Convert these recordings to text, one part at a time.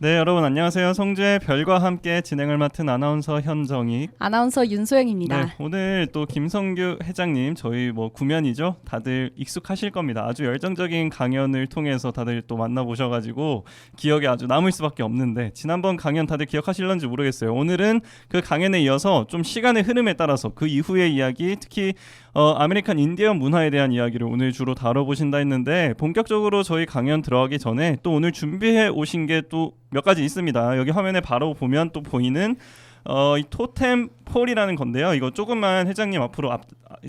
네, 여러분 안녕하세요. 성주의 별과 함께 진행을 맡은 아나운서 현정익. 아나운서 윤소영입니다. 네, 오늘 또 김성규 회장님 저희 뭐 구면이죠. 다들 익숙하실 겁니다. 아주 열정적인 강연을 통해서 다들 또 만나보셔가지고 기억에 아주 남을 수밖에 없는데 지난번 강연 다들 기억하실런지 모르겠어요. 오늘은 그 강연에 이어서 좀 시간의 흐름에 따라서 그 이후의 이야기, 특히 아메리칸 인디언 문화에 대한 이야기를 오늘 주로 다뤄보신다 했는데 본격적으로 저희 강연 들어가기 전에 또 오늘 준비해 오신 게 또 몇 가지 있습니다. 여기 화면에 바로 보면 또 보이는 이 토템 폴이라는 건데요. 이거 조금만 회장님 앞으로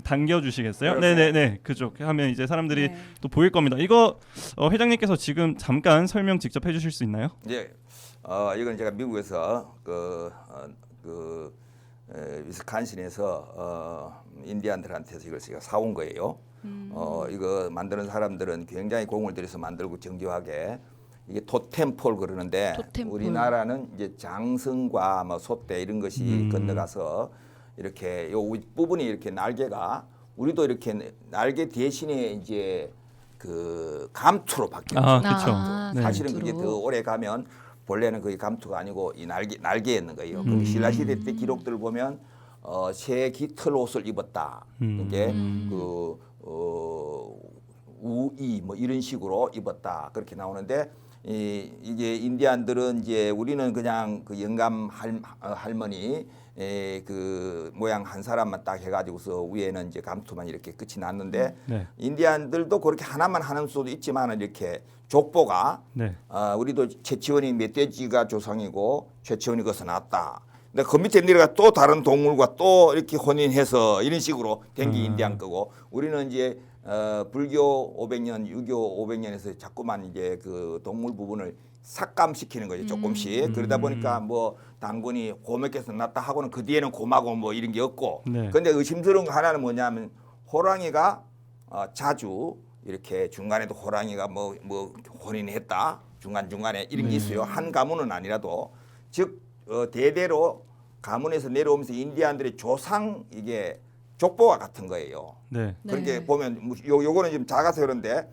당겨주시겠어요? 네네네. 그죠. 하면 이제 사람들이 또 보일 겁니다. 이거 회장님께서 지금 잠깐 설명 직접 해주실 수 있나요? 예, 이건 제가 미국에서 위스콘신에서 인디안들한테서 이걸 제가 사온 거예요. 이거 만드는 사람들은 굉장히 공을 들여서 만들고 정교하게 이게 토템폴 그러는데 토템폴. 우리나라는 이제 장승과 뭐 소떼 이런 것이 건너가서 이렇게 요 윗부분이 이렇게 날개가 우리도 이렇게 날개 대신에 이제 그 감투로 바뀌었죠. 그렇죠. 사실은 그게 더 오래 가면 본래는 그게 감투가 아니고 이 날개에 있는 거예요. 그 신라 시대 때 기록들을 보면 새 깃털 옷을 입었다. 이게 우이 뭐 이런 식으로 입었다 그렇게 나오는데 이게 인디안들은 이제 우리는 그냥 그 영감 할머니 그 모양 한 사람만 딱 해가지고서 위에는 이제 감투만 이렇게 끝이 났는데 인디안들도 그렇게 하나만 하는 수도 있지만 이렇게 족보가 우리도 최치원이 멧돼지가 조상이고 최치원이 거기서 났다. 근데 그 밑에 내려가 또 다른 동물과 또 이렇게 혼인해서 이런 식으로 된 게 인디안 거고 우리는 이제 불교 500년, 유교 500년에서 자꾸만 이제 그 동물 부분을 삭감시키는 거죠. 조금씩. 그러다 보니까 뭐 당군이 고맥에서 났다 하고는 그 뒤에는 곰하고 뭐 이런 게 없고. 그런데 의심스러운 거 하나는 뭐냐면 호랑이가 자주 이렇게 중간에도 호랑이가 뭐 혼인했다. 중간중간에 이런 게 있어요. 한 가문은 아니라도. 즉 대대로 가문에서 내려오면서 인디안들의 조상 이게 족보와 같은 거예요. 그렇게 보면 요거는 좀 작아서 그런데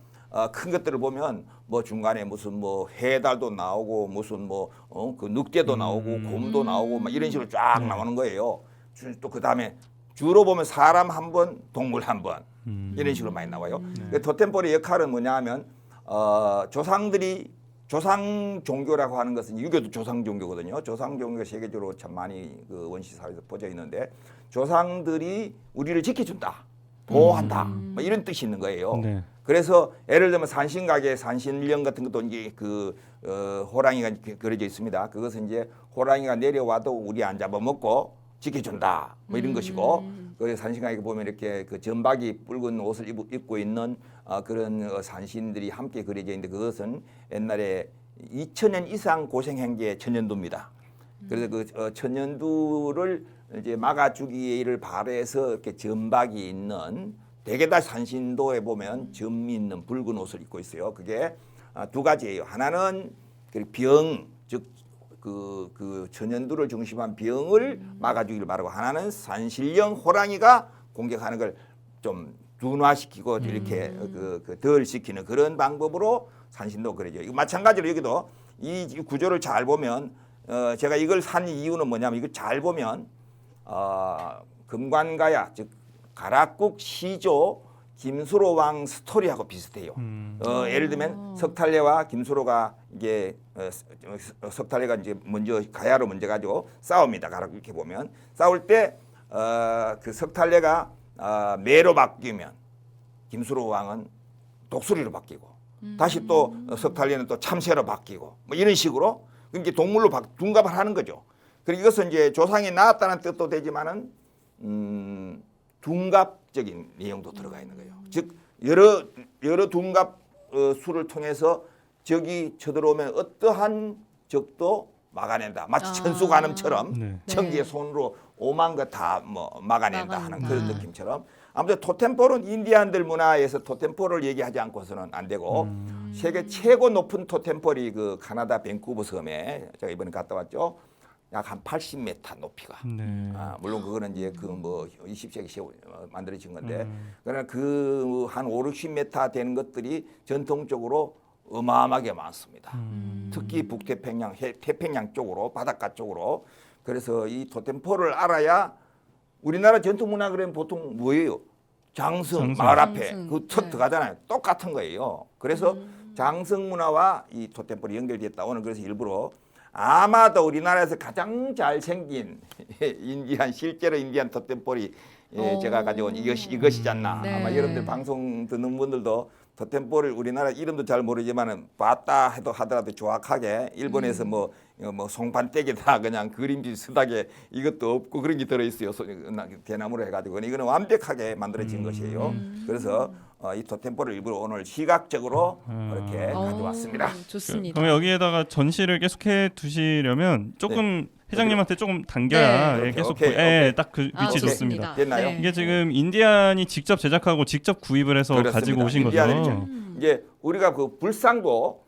큰 것들을 보면 뭐 중간에 무슨 뭐 해달도 나오고 무슨 뭐 그 늑대도 나오고 곰도 나오고 막 이런 식으로 쫙 나오는 거예요. 또 그 다음에 주로 보면 사람 한 번, 동물 한 번 이런 식으로 많이 나와요. 토템폴의 역할은 뭐냐하면 조상들이 조상 종교라고 하는 것은 유교도 조상 종교거든요. 조상 종교가 세계적으로 참 많이 그 원시 사회에서 퍼져 있는데 조상들이 우리를 지켜준다, 보호한다, 뭐 이런 뜻이 있는 거예요. 그래서 예를 들면 산신각의 산신령 같은 것도 이제 그 호랑이가 그려져 있습니다. 그것은 이제 호랑이가 내려와도 우리 안 잡아먹고 지켜준다, 뭐 이런 것이고. 그래서 산신각에 보면 이렇게 그 점박이 붉은 옷을 입고 있는 그런 산신들이 함께 그려져 있는데 그것은 옛날에 2000년 이상 고생한 게 천연두입니다. 그래서 그 천연두를 이제 막아주기를 바래서 이렇게 점박이 있는 대개 다 산신도에 보면 점이 있는 붉은 옷을 입고 있어요. 그게 두 가지예요. 하나는 병, 즉 그 천연두를 중심한 병을 막아주기를 바라고 하나는 산신령 호랑이가 공격하는 걸 좀 둔화시키고 이렇게 덜 시키는 그런 방법으로 산신도 그러죠. 이거 마찬가지로 여기도 이 구조를 잘 보면 제가 이걸 산 이유는 뭐냐면 이거 잘 보면 금관가야 즉 가락국 시조 김수로 왕 스토리하고 비슷해요. 예를 들면 석탈래와 김수로가 이게 석탈래가 이제 먼저 가야로 먼저 가지고 싸웁니다. 가락국 이렇게 보면 싸울 때 그 석탈래가 매로 바뀌면 김수로 왕은 독수리로 바뀌고 다시 또 석탈래는 또 참새로 바뀌고 뭐 이런 식으로 이게 동물로 둔갑을 하는 거죠. 그리고 이것은 이제 조상이 나왔다는 뜻도 되지만은 둔갑적인 내용도 들어가 있는 거예요. 즉 여러 둔갑 수를 통해서 적이 쳐들어오면 어떠한 적도 막아낸다. 마치 천수관음처럼 천기의 손으로 오만 거 다 뭐 막아낸다 하는 그런 느낌처럼. 아무튼 토템폴은 인디안들 문화에서 토템폴을 얘기하지 않고서는 안 되고 세계 최고 높은 토템폴이 그 카나다 밴쿠버 섬에 제가 이번에 갔다 왔죠. 약 한 80m 높이가. 물론 그거는 이제 그 뭐 20세기 만들어진 건데 그러나 그 한 5, 60m 되는 것들이 전통적으로 어마어마하게 많습니다. 특히 북태평양, 태평양 쪽으로 바닷가 쪽으로. 그래서 이 토템폴을 알아야 우리나라 전통 문화 그러면 보통 뭐예요? 장성, 마을 앞에 장승. 그 첫 네. 들어가잖아요. 똑같은 거예요. 그래서 장성 문화와 이 토템폴이 연결됐다. 오늘 그래서 일부러 아마도 우리나라에서 가장 잘생긴 인디안 실제로 인디안 토템폴이 제가 가져온 이것이지 않나. 네. 아마 여러분들 방송 듣는 분들도 토템폴을 우리나라 이름도 잘 모르지만은 봤다 해도 하더라도 정확하게 일본에서 뭐 송판떼기다 그냥 그림 비슷하게 이것도 없고 그런 게 들어 있어요. 대나무로 해가지고 이거는 완벽하게 만들어진 것이에요. 그래서 이 토템폴을 일부러 오늘 시각적으로 이렇게 가져왔습니다. 좋습니다. 그럼 여기에다가 전시를 계속해 두시려면 조금 회장님한테 조금 당겨야 네. 예, 계속 오케이. 딱 그 위치 오케이. 좋습니다. 됐나요? 네. 이게 지금 인디안이 직접 제작하고 직접 구입을 해서 그렇습니다. 가지고 오신 거죠. 인디안이죠. 이제 우리가 그 불상도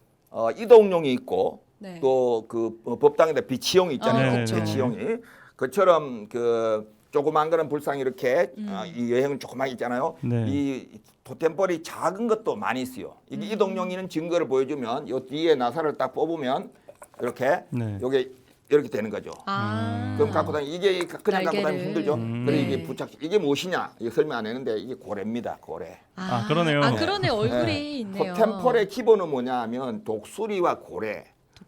이동용이 있고 네. 또 그 법당에다 비치용이 있잖아요. 네, 네. 비치용이 그처럼 그 조그만 거는 불상이 이렇게 이 여행은 조그만 있잖아요. 네. 이 토템폴이 작은 것도 많이 있어요. 이게 이동용이는 증거를 보여주면 요 뒤에 나사를 딱 뽑으면 이렇게 네. 요게 이렇게 되는 거죠. 그럼 그럼 갖고 다니 이게 그냥 갖고 다니면 날개를. 힘들죠. 그래서 이게 네. 부착 이게 무엇이냐 이거 설명 안 했는데 이게 고래입니다. 고래. 아, 그러네요. 아, 그러네. 얼굴이 네. 있네요. 토템폴의 기본은 뭐냐하면 독수리와 고래.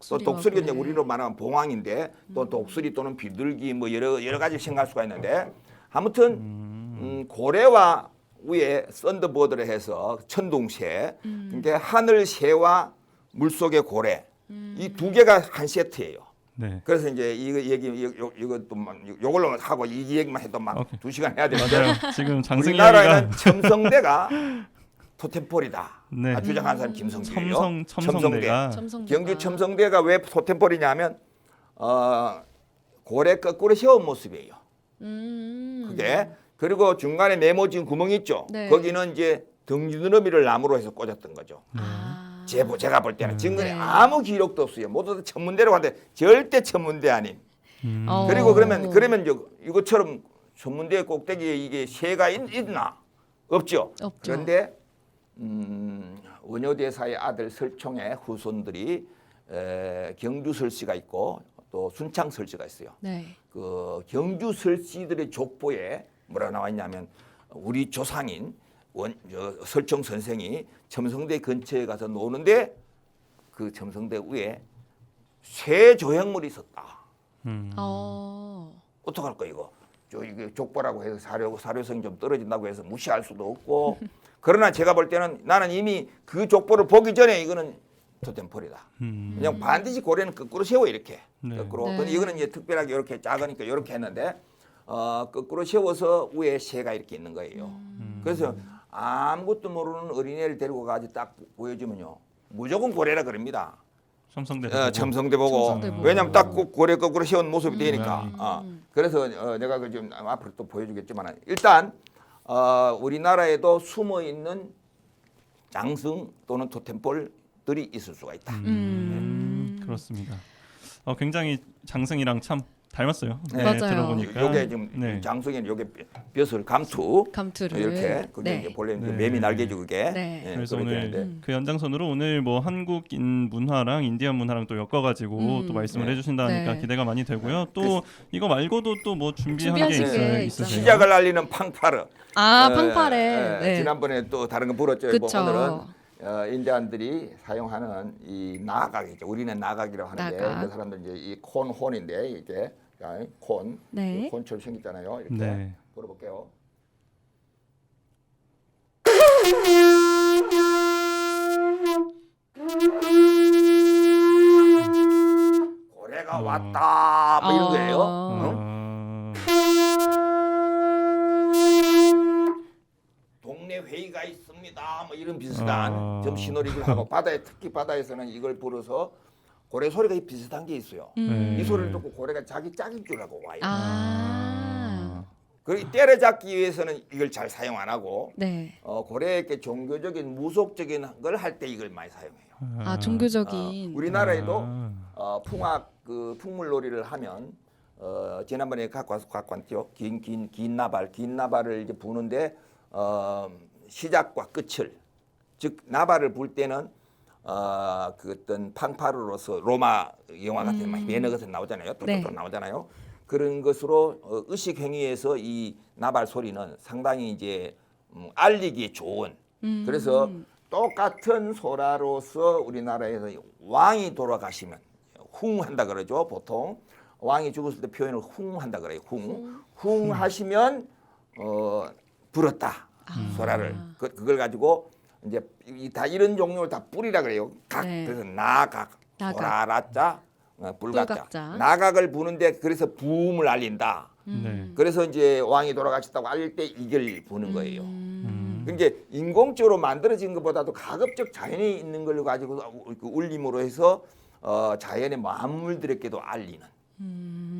또 독수리가 이제 우리로 말하면 봉황인데 또 독수리 또는 비둘기 뭐 여러 가지 생각할 수가 있는데 아무튼 고래와 위에 썬더보드를 해서 천둥새, 그러니까 하늘새와 물속의 고래 이 두 개가 한 세트예요. 네. 그래서 이제 이거 얘기 이것도 요걸로 하고 이 얘기만 해도 막 오케이. 2시간 해야 되는데 맞아요. 지금 장승 우리나라에는 이야기가 첨성대가 토템폴이다. 네. 주장하는 사람 김성규예요. 첨성대가 경주 첨성대가 왜 토템폴이냐면 고래 거꾸로 세운 모습이에요. 그게 그리고 중간에 네모진 구멍이 있죠. 네. 거기는 이제 등지느러미를 나무로 해서 꽂았던 거죠. 제가 볼 때는 증거에 네. 아무 기록도 없어요. 모두 다 천문대로 하는데 절대 천문대 아닌. 그리고 그러면 이것처럼 천문대 꼭대기에 이게 새가 있나? 없죠. 없죠. 그런데 원효대사의 아들 설총의 후손들이 경주 설씨가 있고 또 순창 설씨가 있어요. 네. 그 경주 설씨들의 족보에 뭐라 나와 있냐면 우리 조상인 설총 선생이 첨성대 근처에 가서 노는데 그 첨성대 위에 새 조형물이 있었다. 어떡할 거 이거? 이게 족보라고 해서 사료성이 좀 떨어진다고 해서 무시할 수도 없고 그러나 제가 볼 때는 나는 이미 그 족보를 보기 전에 이거는 토템폴이다. 그냥 반드시 고래는 거꾸로 세워 이렇게 네. 거꾸로. 네. 근데 이거는 이제 특별하게 이렇게 작으니까 이렇게 했는데 거꾸로 세워서 위에 새가 이렇게 있는 거예요. 그래서 아무것도 모르는 어린애를 데리고 가지 딱 보여주면요 무조건 고래라 그럽니다. 첨성대 첨성대 보고 첨성대 보고. 왜냐면 딱 고래 거꾸로 세운 모습이 되니까. 그래서 내가 그 좀 앞으로 또 보여주겠지만 일단 우리나라에도 숨어 있는 장승 또는 토템폴들이 있을 수가 있다. 그렇습니다. 굉장히 장승이랑 참 닮았어요. 네. 맞아요. 들어보니까. 요게 지금 네. 장승에는 요게 벼슬 감투를 이렇게 그게 네. 이제 본래 네. 매미 날개죠 그게. 네. 그래서 그렇게 오늘 되는데. 그 연장선으로 오늘 뭐 한국인 문화랑 인디안 문화랑 또 엮어가지고 또 말씀을 네. 해주신다니까 네. 기대가 많이 되고요. 또 이거 말고도 또 뭐 준비한 게 준비하신 게 있으세요? 시작을 알리는 팡파르. 팡파레. 네. 지난번에 또 다른 거 불었죠. 그쵸. 오늘은 인디안들이 사용하는 이 나각이죠. 우리는 나각이라고 하는데 나각. 그 사람들 이제 이 콘혼인데 이게 콘, 네. 콘처럼 생겼잖아요. 이렇게 네. 불어볼게요. 고래가 왔다 뭐 이런 거예요. 응? 동네 회의가 있습니다. 뭐 이런 비슷한 좀 신호리를 하고 특히 바다에서는 이걸 불어서 고래 소리가 비슷한 게 있어요. 네. 이 소리를 듣고 고래가 자기 짝인 줄 알고 와요. 그리고 때려잡기 위해서는 이걸 잘 사용 안 하고 네. 고래에게 종교적인 무속적인 걸 할 때 이걸 많이 사용해요. 종교적인. 우리나라에도 풍악 그 풍물놀이를 하면 지난번에 갖고 왔죠. 긴 나발을 이제 부는데 시작과 끝을 즉 나발을 불 때는 그 어떤 팡파르로서 로마 영화 같은 매너 같은 나오잖아요. 또 네. 나오잖아요. 그런 것으로 의식 행위에서 이 나발 소리는 상당히 이제 알리기에 좋은. 그래서 똑같은 소라로서 우리나라에서 왕이 돌아가시면 쿵 한다 그러죠. 보통 왕이 죽었을 때 표현을 쿵 한다 그래요. 쿵 하시면 불었다 소라를. 그걸 가지고 이제 다 이런 종류를 다 뿌리라 그래요. 각. 네. 그래서 나각 소라라자 불각자. 불각자. 나각을 부는데 그래서 부음을 알린다. 네. 그래서 이제 왕이 돌아가셨다고 알릴 때 이걸 부는 거예요. 그러니까 인공적으로 만들어진 것보다도 가급적 자연에 있는 걸 가지고 그 울림으로 해서 자연의 만물들에게도 알리는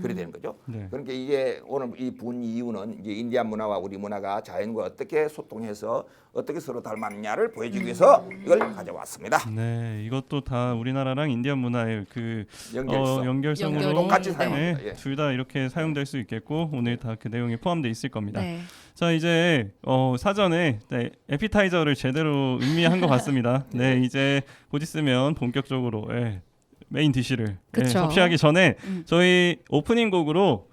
그래 되는 거죠. 네. 그러니까 이게 오늘 이 분 이유는 이제 인디안 문화와 우리 문화가 자연과 어떻게 소통해서 어떻게 서로 닮았냐를 보여주기 위해서 이걸 가져왔습니다. 네, 이것도 다 우리나라랑 인디안 문화의 그 연결성. 연결성으로 연결이. 똑같이 네. 사용합니다. 예. 둘 다 이렇게 사용될 수 있겠고 오늘 다 그 내용이 포함되어 있을 겁니다. 네. 자 이제 사전에 에피타이저를 제대로 음미한 것 같습니다. 네 이제 곧 있으면 본격적으로 메인 디시를 그쵸. 접시하기 전에 저희 오프닝 곡으로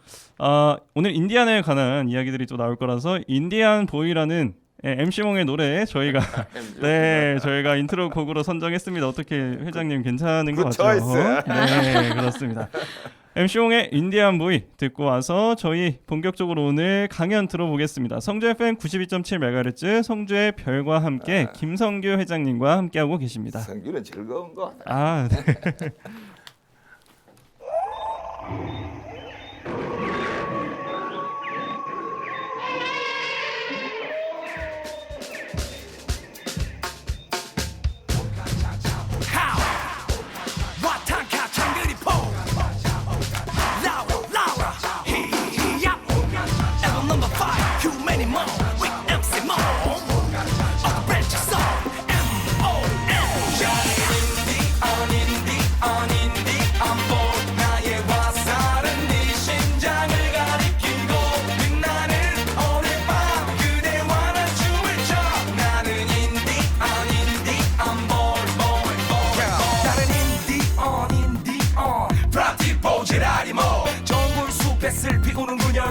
오늘 인디안에 관한 이야기들이 또 나올 거라서 인디안 보이라는 MC몽의 노래 저희가 저희가 인트로 곡으로 선정했습니다. 어떻게 회장님 괜찮은 것 굿 같죠? 초이스. 네 그렇습니다. MC홍의 인디안 보이 듣고 와서 저희 본격적으로 오늘 강연 들어보겠습니다. 성주 FM 92.7MHz 성주의 별과 함께 김성규 회장님과 함께하고 계십니다. 성규는 즐거운 거. 아, 네.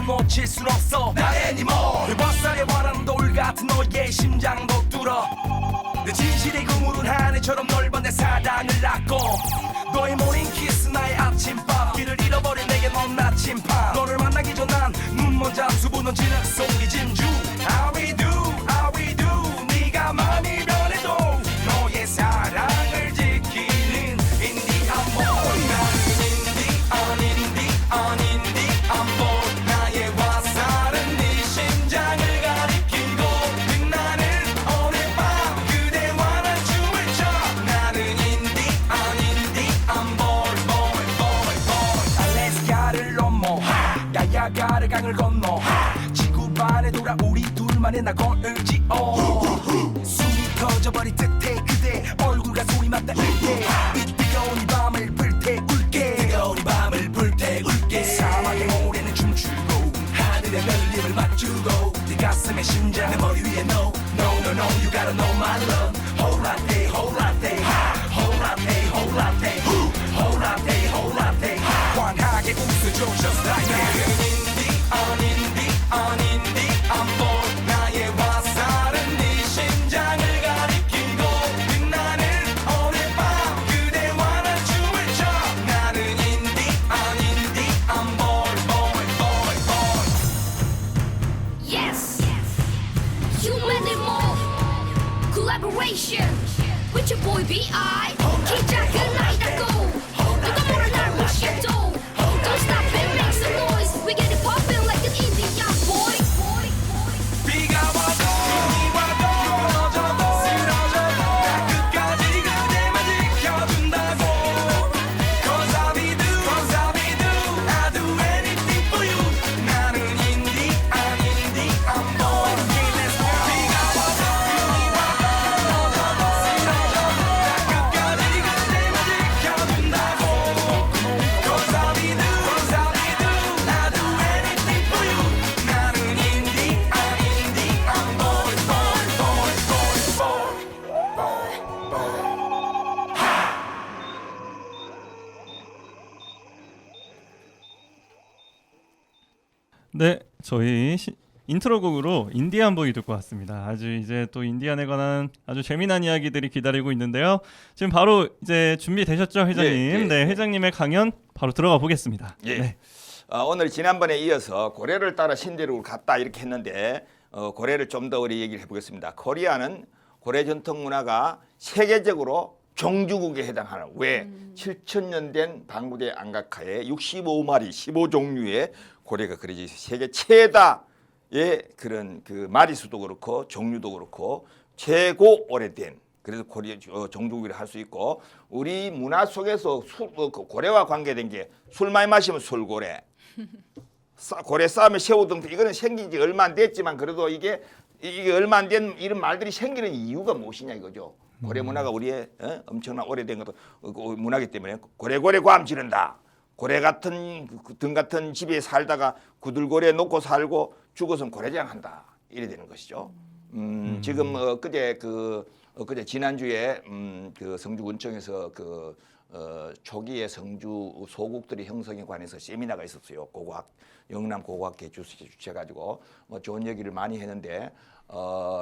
놓칠 순 없어 나의 니모 버살에 바람 돌 같은 너의 심장도 뚫어 내 진실이 그물은 하늘처럼 넓은 내 사랑을 낳고 너의 모닝 키스 나의 아침밥 길을 잃어버린 내게 넌 나침반 너를 만나기 전 난 눈먼 잠수 부는 진흙 속의 진주 How we do 네가 많이 변해도 너의 사랑을 지키는 인디안 보이 나는 인디안 보이 나의 화살은 네 심장을 가리키고 빛나는 오늘 밤 그대와 난 춤을 춰 나는 인디안 보이 알래스카를 넘어 야야가를 강을 건너 지구반에 돌아 우리 둘만의 낙원을 지어 숨이 터져버릴 듯해 그대 얼굴과 손이 맞닿을 때 이 뜨거운 이 밤을 불태울게 뜨거운 이 밤을 불태울게 사막의 모래는 춤추고 하늘의 별님을 맞추고 네 가슴에 심장 내 머리 위에 no you gotta know my love whole latte whole latte whole latte whole latte whole latte whole latte 환하게 웃어줘 just like that 인디안 보이 나의 화살은 네 심장을 가리키고 빛나는 오늘 밤 그대와 난 춤을 춰 나는 인디안 보이 Yes, human and more collaboration with your boy B.I. 키 작은 아이다고 누가 뭐라 날 무시해도 Don't stop and make some noise 네, 저희 인트로곡으로 인디안 보이 듣고 왔습니다. 아주 이제 또 인디안에 관한 아주 재미난 이야기들이 기다리고 있는데요. 지금 바로 이제 준비되셨죠, 회장님? 예, 예, 네, 예. 회장님의 강연 바로 들어가 보겠습니다. 예. 네. 오늘 지난번에 이어서 고래를 따라 신대륙을 갔다 이렇게 했는데 고래를 좀 더 우리 얘기를 해보겠습니다. 코리아는 고래 전통 문화가 세계적으로 종주국에 해당하는 왜 7,000년 된 방구대 안각하에 65마리 15종류의 고래가 그려져 있어요. 세계 최다의 그런 그 마리수도 그렇고 종류도 그렇고 최고 오래된 그래서 고래 종주국이라 할 수 있고 우리 문화 속에서 고래와 관계된 게 술 많이 마시면 술고래 고래 싸움에 새우등 이거는 생긴 지 얼마 안 됐지만 그래도 이게 얼마 안 된 이런 말들이 생기는 이유가 무엇이냐 이거죠. 고래 문화가 우리의 엄청난 오래된 것도 문화이기 때문에 고래고래 괌 지른다. 고래 같은 등 같은 집에 살다가 구들고래 놓고 살고 죽어서는 고래장한다. 이래 되는 것이죠. 지금 그제 지난주에 그 성주군청에서 초기의 성주 소국들의 형성에 관해서 세미나가 있었어요. 영남 고고학회 주최가지고 뭐 좋은 얘기를 많이 했는데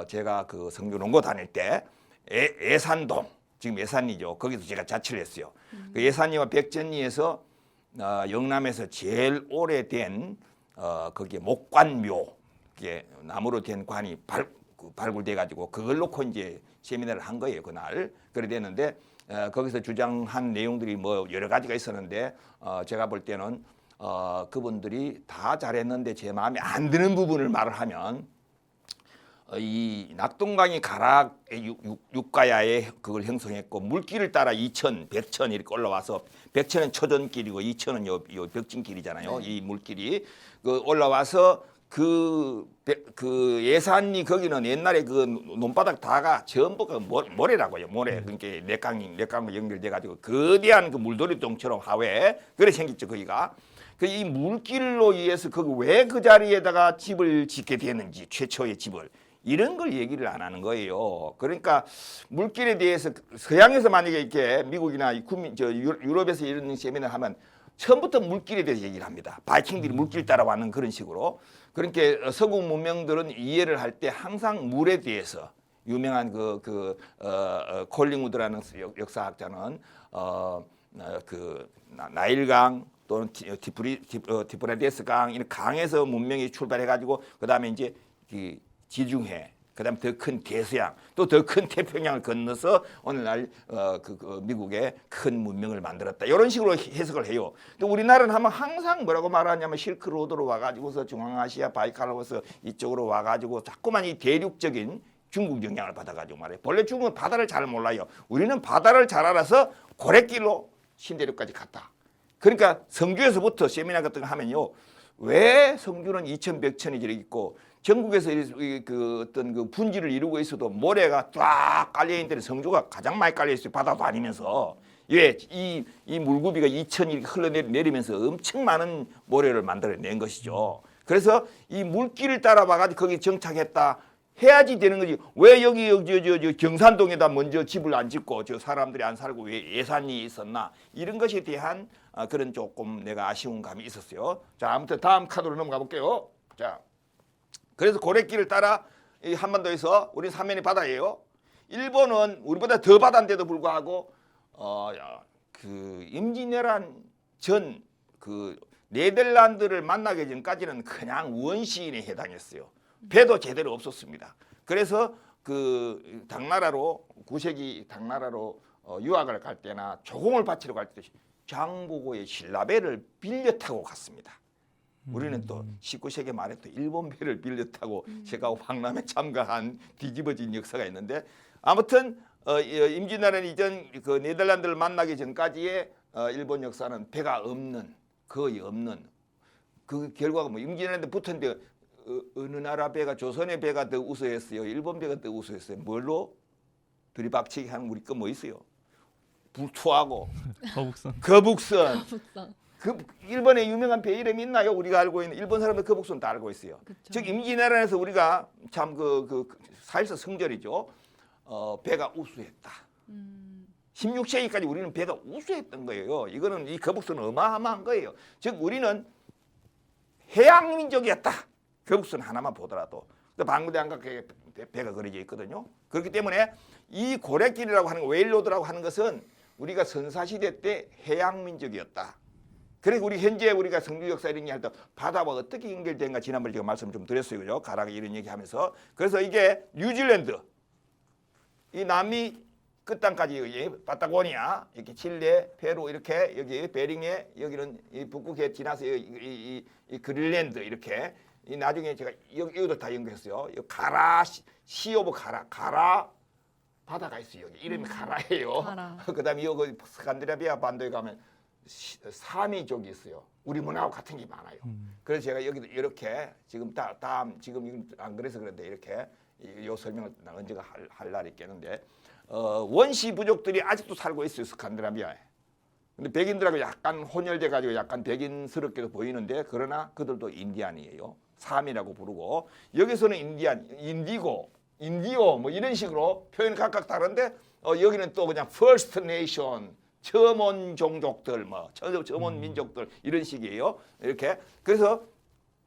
제가 그 성주 농고 다닐 때 예산동 지금 예산리죠. 거기서 제가 자취를 했어요. 그 예산리와 백전리에서 영남에서 제일 오래된 거기에 목관묘 그게 나무로 된 관이 발굴돼 가지고 그걸 놓고 이제 세미나를 한 거예요 그날. 그래 됐는데 거기서 주장한 내용들이 뭐 여러 가지가 있었는데 제가 볼 때는 그분들이 다 잘했는데 제 마음에 안 드는 부분을 말을 하면 이 낙동강이 가락의 육가야에 그걸 형성했고 물길을 따라 2천, 100천 이렇게 올라와서 100천은 초전길이고 2천은 요 벽진길이잖아요. 이 물길이 그 올라와서 그 예산리 거기는 옛날에 그 논바닥 다가 전부 그 모래라고요. 모래. 그러니까 내강과 연결돼 가지고 거대한 그 물돌이동처럼 하회 그래 생겼죠 거기가. 그 이 물길로 의해서 왜 그 자리에다가 집을 짓게 되는지 최초의 집을 이런 걸 얘기를 안 하는 거예요. 그러니까 물길에 대해서 서양에서 만약에 이렇게 미국이나 유럽에서 이런 세미나를 하면 처음부터 물길에 대해서 얘기를 합니다. 바이킹들이 물길 따라왔는 그런 식으로. 그러니까 서구 문명들은 이해를 할 때 항상 물에 대해서 유명한 콜링우드라는 역사학자는 나일강 또는 디프라데스 강 이런 강에서 문명이 출발해가지고 그 다음에 이제 지중해 그다음 더 큰 대서양 또 더 큰 태평양을 건너서 오늘날 미국의 큰 문명을 만들었다 이런 식으로 해석을 해요. 또 우리나라는 하면 항상 뭐라고 말하냐면 실크로드로 와가지고서 중앙아시아 바이칼로서 이쪽으로 와가지고 자꾸만 이 대륙적인 중국 영향을 받아가지고 말해요. 본래 중국은 바다를 잘 몰라요. 우리는 바다를 잘 알아서 고래길로 신대륙까지 갔다. 그러니까 성주에서부터 세미나 같은 거 하면요. 왜 성주는 2,100천이 저렇게 있고 전국에서 어떤 그 분지를 이루고 있어도 모래가 쫙 깔려 있는 데는 성주가 가장 많이 깔려 있어요. 바다도 아니면서 왜 이 물구비가 2,000이 흘러내리면서 엄청 많은 모래를 만들어낸 것이죠. 그래서 이 물길을 따라와가지고 거기 정착했다 해야지 되는 거지. 왜 여기 경산동에다 먼저 집을 안 짓고 저 사람들이 안 살고 왜 예산이 있었나 이런 것에 대한 그런 조금 내가 아쉬운 감이 있었어요. 자, 아무튼 다음 카드로 넘어가 볼게요. 자. 그래서 고래길을 따라 이 한반도에서 우리 삼면이 바다예요. 일본은 우리보다 더 바다인데도 불구하고 임진왜란 전 네덜란드를 만나기 전까지는 그냥 원시인에 해당했어요. 배도 제대로 없었습니다. 그래서 당나라로 9세기 당나라로 유학을 갈 때나 조공을 바치러 갈 때 장보고의 신라배를 빌려 타고 갔습니다. 우리는 또 19세기 말에 또 일본 배를 빌려 타고 제가 황남에 참가한 뒤집어진 역사가 있는데 아무튼 임진왜란 이전 네덜란드를 만나기 전까지의 일본 역사는 배가 거의 없는 그 결과가 임진왜란에 붙었는데 어느 나라 배가 조선의 배가 더 우수했어요. 일본 배가 더 우수했어요. 뭘로 들이박치기 하는 우리 거 뭐 있어요? 불투하고 거북선. 일본의 유명한 배 이름이 있나요? 우리가 알고 있는 일본 사람들 거북선 다 알고 있어요. 그쵸. 즉 임진왜란에서 우리가 참 사실상 성절이죠. 배가 우수했다. 16세기까지 우리는 배가 우수했던 거예요. 이거는 이 거북선은 어마어마한 거예요. 즉 우리는 해양 민족이었다. 교국선 하나만 보더라도. 방구대왕과 배가 그려져 있거든요. 그렇기 때문에 이 고래길이라고 하는 거, 웨일로드라고 하는 것은 우리가 선사시대 때 해양 민족이었다. 그래서 우리 현재 우리가 성주 역사 이런 얘기할 때 바다와 어떻게 연결된가 지난번에 제가 말씀 좀 드렸어요. 그죠? 가락이 이런 얘기하면서. 그래서 이게 뉴질랜드, 이 남미 끝단까지 여기 파타고니아, 이렇게 칠레, 페루 이렇게 여기 베링에 여기는 이 북극에 지나서 이 그린랜드 이렇게 이 나중에 제가 여기도 다 연결했어요. 이 가라 시 오브 가라 바다가 있어요. 여기 이름이 가라예요. 가라. 그다음에 여기 스칸디나비아 반도에 가면 사미족이 있어요. 우리 문화하고 같은 게 많아요. 그래서 제가 여기도 이렇게 지금 다음 지금 안 그래서 그런데 이렇게 요 설명을 언제가 할 날이 있겠는데 원시 부족들이 아직도 살고 있어요. 스칸디나비아에. 근데 백인들하고 약간 혼혈돼 가지고 약간 백인스럽게도 보이는데 그러나 그들도 인디안이에요. 사미라고 부르고 여기서는 인디고 뭐 이런 식으로 표현이 각각 다른데 여기는 또 그냥 First Nation 첨원 종족들 뭐 첨원 민족들 이런 식이에요. 이렇게 그래서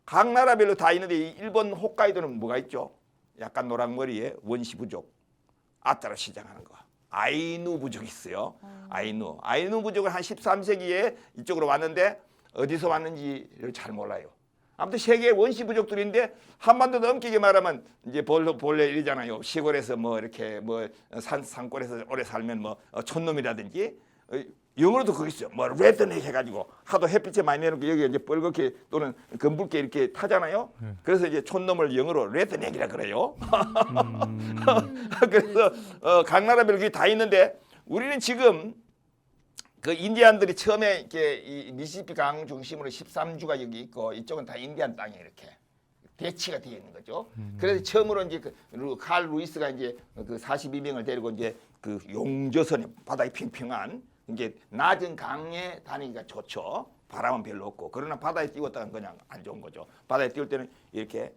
각 나라별로 다 있는데 일본 홋카이도는 뭐가 있죠? 약간 노랑머리에 원시 부족 아따라 시장하는 거. 아이누 부족이 있어요. 아이누 부족은 한 13세기에 이쪽으로 왔는데 어디서 왔는지를 잘 몰라요. 아무튼 세계 원시 부족들인데 한반도 넘기게 말하면 이제 본래 이러잖아요. 시골에서 뭐 이렇게 뭐 산골에서 오래 살면 뭐 촌놈이라든지 영어로도 그거 있어요. 뭐 레드넥 해가지고 하도 햇빛에 많이 내놓고 여기 이제 뻘겋게 또는 검붉게 이렇게 타잖아요. 그래서 이제 촌놈을 영어로 레드넥이라 그래요. 그래서 각 나라별로 그게 다 있는데 우리는 지금 그 인디안들이 처음에 이렇게 이 미시시피 강 중심으로 13주가 여기 있고 이쪽은 다 인디안 땅에 이렇게 대치가 되어 있는 거죠. 그래서 처음으로 이제 칼 루이스가 이제 그 42명을 데리고 이제 그 용저선에 바다에 팽팽한 이제 낮은 강에 다니기가 좋죠. 바람은 별로 없고 그러나 바다에 띄웠다는 그냥 안 좋은 거죠. 바다에 띄울 때는 이렇게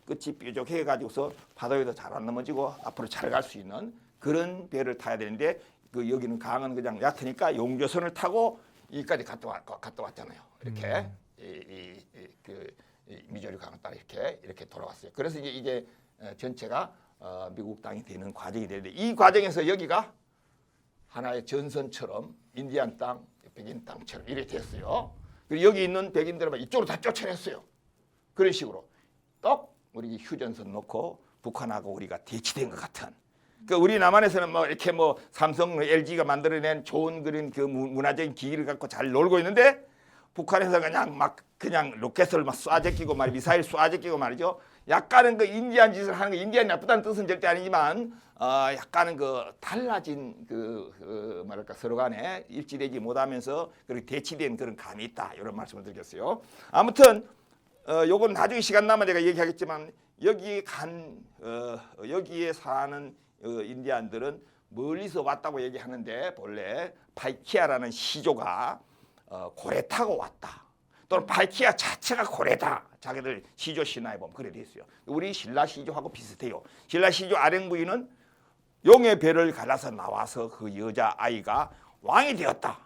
끝이 뾰족해 가지고서 바다 위에도 잘 안 넘어지고 앞으로 잘 갈 수 있는 그런 배를 타야 되는데 그 여기는 강은 그냥 얕으니까 용조선을 타고 여기까지 갔다 왔잖아요. 이렇게 이 미조리 강을 따라 이렇게 돌아왔어요. 그래서 이게 전체가 미국 땅이 되는 과정이 되는데 이 과정에서 여기가 하나의 전선처럼 인디안 땅, 백인 땅처럼 이렇게 됐어요. 그리고 여기 있는 백인들은 이쪽으로 다 쫓아냈어요. 그런 식으로 떡 우리 휴전선 놓고 북한하고 우리가 대치된 것 같은. 그러니까 우리 남한에서는 뭐 이렇게 뭐 삼성, LG가 만들어낸 좋은 그런 그 문화적인 기기를 갖고 잘 놀고 있는데 북한에서 그냥 로켓을 막 쏴제끼고 말이 미사일 쏴제끼고 말이죠. 약간은 그 인디안 짓을 하는 거 인디안이 나쁘다는 뜻은 절대 아니지만 약간은 그 달라진 뭐랄까 서로 간에 일치되지 못하면서 그렇게 대치된 그런 감이 있다 이런 말씀을 드리겠어요. 아무튼 요건 나중에 시간 나면 제가 얘기하겠지만 여기에 사는 인디안들은 멀리서 왔다고 얘기하는데 본래 파이키아라는 시조가 고래 타고 왔다. 또는 파이키아 자체가 고래다. 자기들 시조 신화에 보면 그래 돼 있어요. 우리 신라 시조하고 비슷해요. 신라 시조 아령 부인은 용의 배를 갈라서 나와서 그 여자 아이가 왕이 되었다.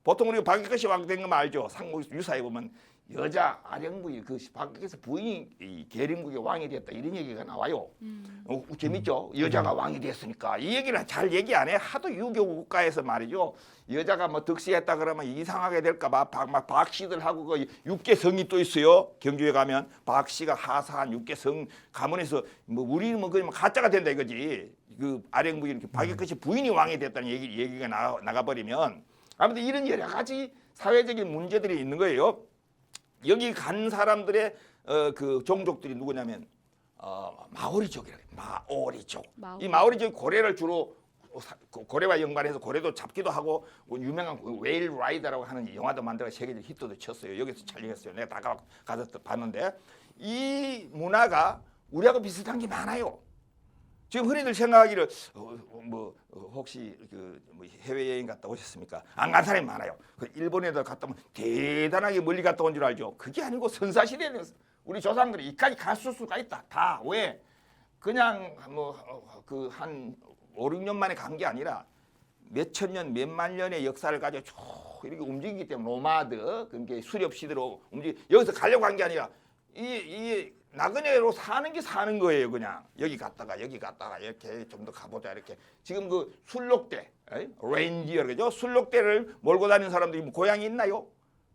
보통 우리가 박익것이 왕 된 거 알죠? 상국 유사에 보면 여자 아령부인 그 박익에서 부인이 이 계림국의 왕이 되었다 이런 얘기가 나와요. 재밌죠? 여자가 왕이 됐으니까 이 얘기를 잘 얘기 안 해. 하도 유교 국가에서 말이죠. 여자가 뭐 득시했다 그러면 이상하게 될까봐 막 박씨들하고 그 육계성이 또 있어요. 경주에 가면 박씨가 하사한 육계성 가문에서 뭐 우리 뭐 그냥 가짜가 된다 이거지. 그 아령부인 박익것이 부인이 왕이 됐다는 얘기가 나가버리면 아무튼 이런 여러 가지 사회적인 문제들이 있는 거예요. 여기 간 사람들의 그 종족들이 누구냐면 마오리족이라고 해요. 마오리족. 이 마오리족이 고래를 주로 고래와 연관해서 고래도 잡기도 하고 유명한 웨일 라이더라고 하는 영화도 만들어 세계적 히트도 쳤어요. 여기서 촬영했어요. 내가 다 가서 봤는데 이 문화가 우리하고 비슷한 게 많아요. 지금 흔히들 생각하기를 혹시 뭐 해외여행 갔다 오셨습니까? 안 간 사람이 많아요. 그 일본에도 갔다 오면 대단하게 멀리 갔다 온 줄 알죠. 그게 아니고 선사시대는 우리 조상들이 이까지 갔을 수가 있다. 다 왜? 그냥 뭐 그 한 5, 6년 만에 간 게 아니라 몇천 년, 몇만 년의 역사를 가지고 쭉 이렇게 움직이기 때문에 노마드, 그러니까 수렵 시대로 여기서 가려고 한 게 아니라 이 나그네로 사는 게 사는 거예요. 그냥 여기 갔다가 이렇게 좀 더 가보자 이렇게. 지금 그 술록대, 레인디어 그죠? 술록대를 몰고 다니는 사람들이 뭐 고향이 있나요?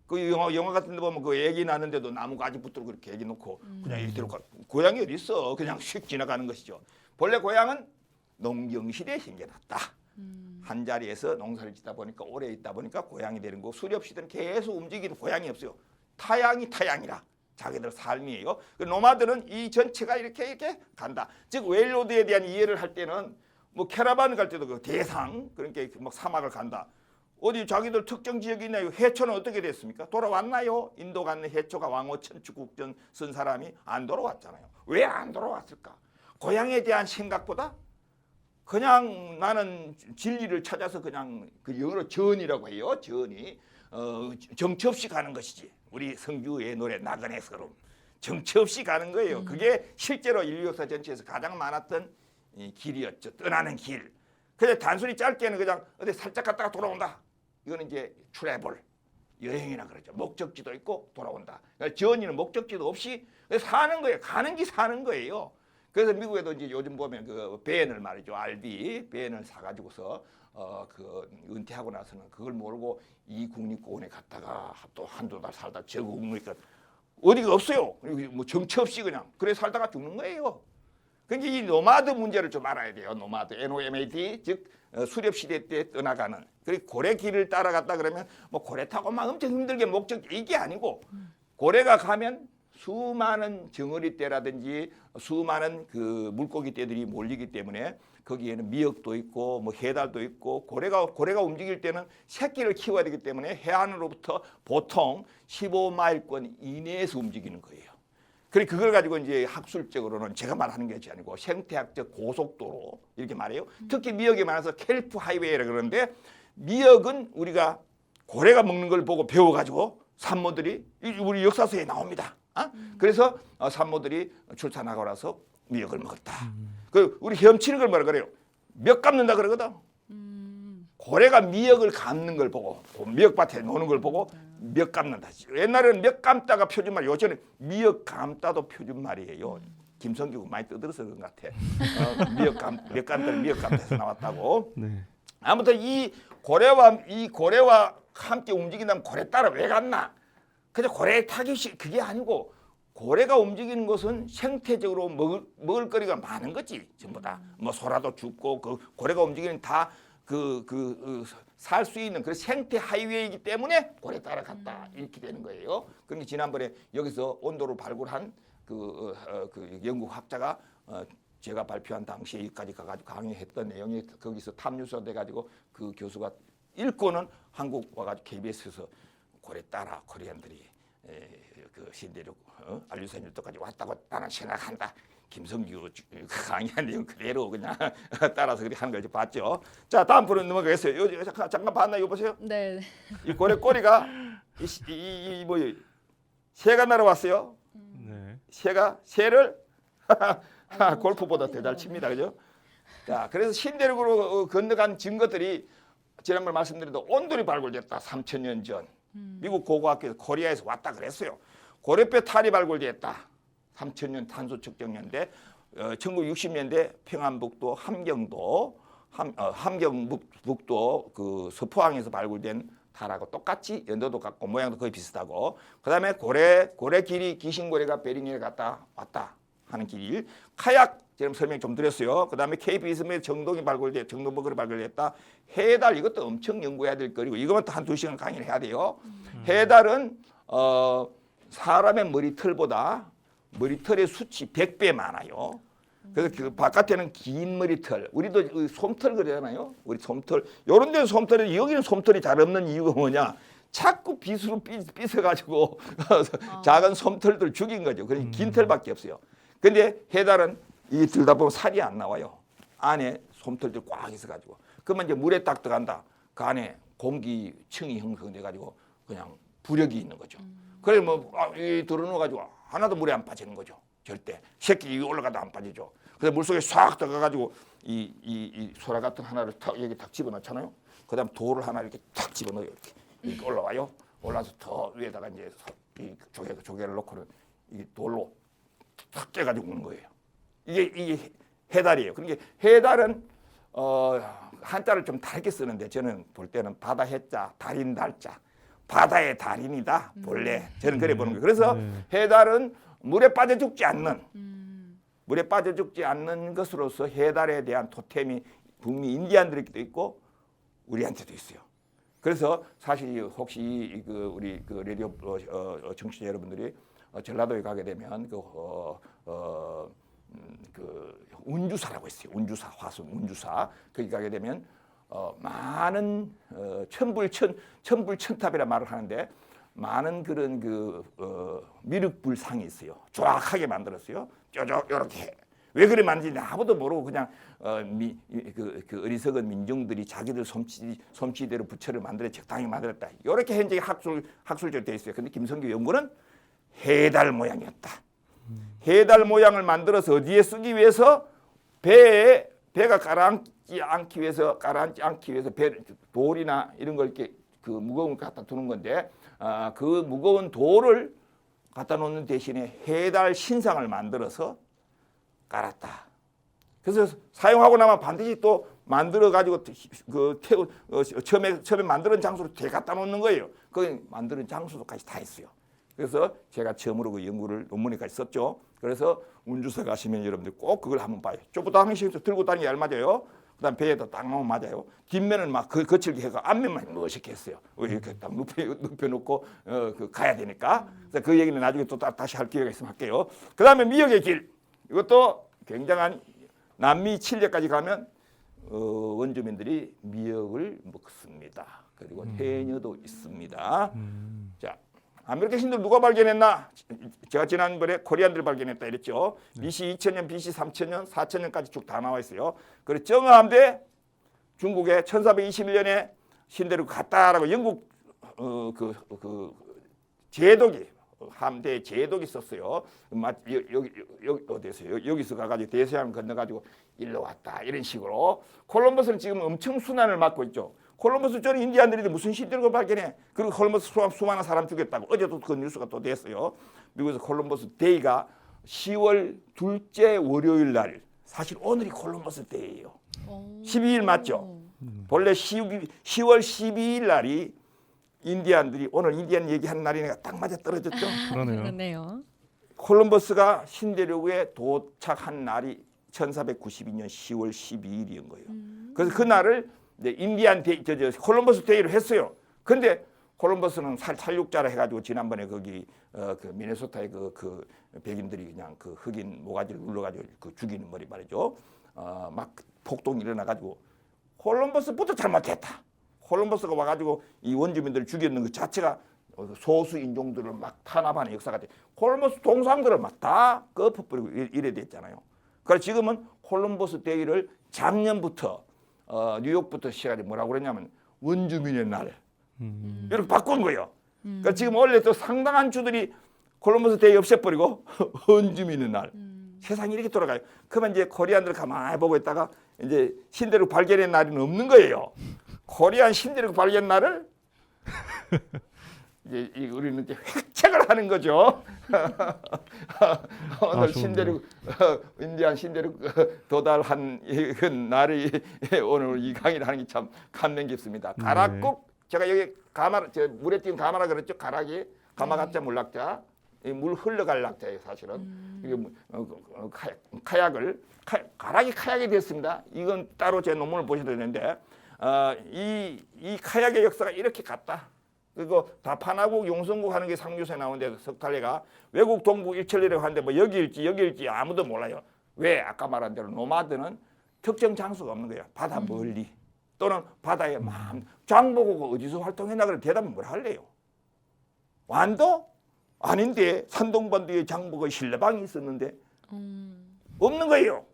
그 영화 같은 데 보면 그 애기 낳는데도 나무 가지 붙들고 그렇게 애기 놓고 그냥 이렇게 데리고 가. 고향이 어디 있어? 그냥 휙 지나가는 것이죠. 본래 고향은 농경시대에 생겨났다. 한 자리에서 농사를 짓다 보니까 오래 있다 보니까 고향이 되는 거고 수렵시대는 계속 움직이는 고향이 없어요. 타양이라 자기들 삶이에요. 그 노마드는 이 전체가 이렇게 간다. 즉 웨일로드에 대한 이해를 할 때는 뭐 캐러반 갈 때도 그 대상 그러니까 막 사막을 간다. 어디 자기들 특정 지역이 있나요? 해초는 어떻게 됐습니까? 돌아왔나요? 인도 갔는 해초가 왕호 천추국전 쓴 사람이 안 돌아왔잖아요. 왜 안 돌아왔을까? 고향에 대한 생각보다 그냥 나는 진리를 찾아서 그냥 그 영어로 전이라고 해요. 전이 정처 없이 가는 것이지. 우리 성주의 노래 나그네처럼 정처 없이 가는 거예요. 그게 실제로 인류 역사 전체에서 가장 많았던 이 길이었죠. 떠나는 길. 그냥 단순히 짧게는 그냥 어디 살짝 갔다가 돌아온다. 이거는 이제 트래블, 여행이라 그러죠. 목적지도 있고 돌아온다. 그러니까 전이는 목적지도 없이 사는 거예요. 가는 게 사는 거예요. 그래서 미국에도 이제 요즘 보면 그 밴을 말이죠. RV 밴을 사가지고서 그 은퇴하고 나서는 그걸 모르고 이 국립공원에 갔다가 또 한두 달 살다 저 국립공원 어디가 없어요. 뭐 정처 없이 그냥 그래 살다가 죽는 거예요. 그러니까 이 노마드 문제를 좀 알아야 돼요. 노마드, NOMAD, 즉 수렵 시대 때 떠나가는. 그리고 고래 길을 따라갔다 그러면 뭐 고래 타고 막 엄청 힘들게 목적 이게 아니고 고래가 가면 수많은 정어리떼라든지 수많은 그 물고기 떼들이 몰리기 때문에 거기에는 미역도 있고 뭐 해달도 있고 고래가 움직일 때는 새끼를 키워야 되기 때문에 해안으로부터 보통 15마일권 이내에서 움직이는 거예요. 그래 그걸 가지고 이제 학술적으로는 제가 말하는 것이 아니고 생태학적 고속도로 이렇게 말해요. 특히 미역에 많아서 켈프 하이웨이라 그러는데 미역은 우리가 고래가 먹는 걸 보고 배워가지고 산모들이 우리 역사서에 나옵니다. 그래서 산모들이 출산하고 나서 미역을 먹었다. 그 우리 헤엄치는 걸 뭐라 그래요? 미역 감는다 그러거든. 고래가 미역을 감는 걸 보고 미역밭에 노는 걸 보고 미역 감는다. 옛날에는 미역 감다가 표준말, 요즘에는 미역 감다도 표준말이에요. 김성규가 많이 떠들어서 그런 것 같아. 미역 감다는 미역 감다에서 나왔다고. 네. 아무튼 이 고래와 함께 움직인다면 고래 따라 왜 갔나? 그냥 고래 타깃이 그게 아니고 고래가 움직이는 것은 생태적으로 먹을 거리가 많은 거지 전부 다. 뭐 소라도 죽고 그 고래가 움직이는 다 살 수 있는 그 생태 하이웨이이기 때문에 고래 따라갔다 이렇게 되는 거예요. 그러니까 지난번에 여기서 온도를 발굴한 그 영국 학자가 제가 발표한 당시에 여기까지 가가지고 강의했던 내용이 거기서 탐유서 돼가지고 그 교수가 읽고는 한국 와가지고 KBS에서 고래 따라 코리안들이 그 신대륙 알류산일도까지 왔다고 나는 생각한다. 김성규 강의한 내용 그대로 그냥 따라서 그렇게 하는 걸 봤죠. 자 다음 분은 넘어가겠어요. 잠깐 봤나 이거 보세요. 네. 이 고래 꼬리가 뭐 새가 날아왔어요. 네. 새를 골프보다 더 잘 칩니다, 그죠? 자 그래서 신대륙으로 건너간 증거들이 지난번 말씀드린 온돌이 발굴됐다. 3,000년 전 미국 고고학교에서 코리아에서 왔다 그랬어요. 고래뼈 탈이 발굴됐다. 3,000년 탄소 측정년대 1960년대 평안북도 함경북도 그 서포항에서 발굴된 탈하고 똑같이 연도도 같고 모양도 거의 비슷하고 그다음에 고래 길이 귀신고래가 베링에 갔다 왔다 하는 길 카약 지금 설명 좀 드렸어요. 그다음에 KBS의 정동이 정동버그를 발굴됐다. 해달 이것도 엄청 연구해야 될 거리고 이것만 또 한 2시간 강의를 해야 돼요. 해달은 사람의 머리털의 수치 100배 많아요. 그래서 그 바깥에는 긴 머리털, 우리도 솜털 그러잖아요. 우리 솜털, 요런 데는 솜털이 여기는 솜털이 잘 없는 이유가 뭐냐? 자꾸 빗으로 빗어가지고 작은 솜털들 죽인 거죠. 그러니까 긴 털밖에 없어요. 근데 해달은 이 들다 보면 살이 안 나와요. 안에 솜털들 꽉 있어가지고. 그러면 이제 물에 딱 들어간다. 그 안에 공기층이 형성돼가지고 그냥 부력이 있는 거죠. 그래 이 들어놓아가지고 하나도 물에 안 빠지는 거죠. 절대. 새끼 위에 올라가도 안 빠지죠. 그래서 물속에 싹 들어가가지고 이 소라 같은 하나를 여기 딱 집어넣잖아요. 그다음 돌을 하나 이렇게 탁 집어넣어요. 이렇게 올라와요. 올라서 더 위에다가 이제 이 조개를 놓고는 이 돌로 탁 깨가지고 오는 거예요. 이게 해달이에요. 그러니까 해달은 한자를 좀 다르게 쓰는데 저는 볼 때는 바다 해자, 달인 달자, 바다의 달인이다 본래 저는 그래 보는 거예요. 그래서 해달은 물에 빠져 죽지 않는 물에 빠져 죽지 않는 것으로서 해달에 대한 토템이 북미 인디안들에게도 있고 우리한테도 있어요. 그래서 사실 혹시 우리 라디오 청취자 여러분들이 전라도에 가게 되면 운주사라고 있어요. 운주사, 화순 운주사. 거기 가게 되면 많은 천불천탑이라 말을 하는데 많은 그런 미륵불상이 있어요. 조악하게 만들었어요. 뾰족 이렇게. 왜 그래 만드는지 아무도 모르고 그냥 어리석은 민중들이 자기들 솜씨대로 부처를 만들어 적당히 만들었다. 이렇게 현재 학술적으로 되어 있어요. 근데 김성규 연구는 해달 모양이었다. 해달 모양을 만들어서 어디에 쓰기 위해서 배가 가라앉지 않기 위해서 돌이나 이런 걸 이렇게 무거운 걸 갖다 두는 건데 그 무거운 돌을 갖다 놓는 대신에 해달 신상을 만들어서 깔았다. 그래서 사용하고 나면 반드시 또 만들어 가지고 처음에 만드는 장소로 갖다 놓는 거예요. 그 만드는 장소까지 다 있어요. 그래서 제가 처음으로 그 연구를 논문에까지 썼죠. 그래서 운주사 가시면 여러분들 꼭 그걸 한번 봐요. 쪼부당식에서 들고 다니기 얇맞아요. 그다음 배에다 딱 놓으면 맞아요. 뒷면은 막 거칠게 해가 앞면만 멋있게 했어요. 이렇게 딱 눕혀놓고 가야 되니까. 그래서 그 얘기는 나중에 또 다시 할 기회가 있으면 할게요. 그다음에 미역의 길. 이것도 굉장한 남미 칠레까지 가면 원주민들이 미역을 먹습니다. 그리고 해녀도 있습니다. 자, 아메리카 신들 누가 발견했나? 제가 지난번에 코리안들 발견했다 이랬죠. BC 2000년, BC 3000년, 4000년까지 쭉 다 나와 있어요. 그리고 정함대 중국에 1421년에 신대륙 갔다라고 영국 제독이 함대에 제독이 있었어요. 여기 어디서요? 여기서 가가지고 대서양을 건너가지고 일로 왔다 이런 식으로. 콜럼버스는 지금 엄청 순환을 맡고 있죠. 콜럼버스 전에 인디안들이 무슨 신대륙을 발견해? 그리고 콜럼버스 수많은 사람 죽였다고 어제도 그 뉴스가 또 됐어요. 미국에서 콜럼버스 데이가 10월 둘째 월요일 날, 사실 오늘이 콜럼버스 데이예요. 12일 맞죠? 본래 10월 12일 날이 인디안들이 오늘 인디안 얘기하는 날이니까 딱 맞아 떨어졌죠. 그러네요. 콜럼버스가 신대륙에 도착한 날이 1492년 10월 12일인 거예요. 그래서 그 날을 인디안 데이, 콜럼버스 데이로 했어요. 근데 콜럼버스는 살육자라 해가지고 지난번에 거기 그 미네소타의 그 백인들이 그냥 그 흑인 모가지를 눌러가지고 그 죽이는 머리 말이죠. 막 폭동이 일어나가지고 콜럼버스부터 잘못했다. 콜럼버스가 와가지고 이 원주민들을 죽였는 그 자체가 소수 인종들을 막 탄압하는 역사가 돼. 콜럼버스 동상들을 막 다 끄어버리고 이래 됐잖아요. 그래서 지금은 콜럼버스 데이를 작년부터 뉴욕부터 시작이 뭐라고 그랬냐면 원주민의 날 이렇게 바꾼 거예요. 그러니까 지금 원래 또 상당한 주들이 콜럼버스 데이 없애버리고 원주민의 날. 세상이 이렇게 돌아가요. 그러면 이제 코리안들 가만히 보고 있다가 이제 신대륙 발견의 날은 없는 거예요. 코리안 신대륙 발견 날을 이제 우리는 이제 획책을 하는 거죠. 오늘 신대륙 인디안 신대륙 도달한 그 날이 오늘 이 강의를 하는 게 참 감명 깊습니다. 가락국 제가 여기 물에 띄는 가마라 그랬죠. 가락이 가마가자 물락자 물 흘러갈 낙자예요 사실은. 이게 가락이 카약이 됐습니다. 이건 따로 제 논문을 보셔야 되는데 이 카약의 역사가 이렇게 갔다. 그리고 다파나국 용성국 하는 게 상류소에 나오는데 석탈레가 외국 동북 일천리라고 하는데 뭐 여기일지 아무도 몰라요. 왜? 아까 말한 대로 노마드는 특정 장소가 없는 거예요. 바다 멀리 또는 바다의 마음. 장보고가 어디서 활동했나 그래 대답은 뭘 할래요? 완도? 아닌데 산동반도에 장보고 신라방이 있었는데 없는 거예요.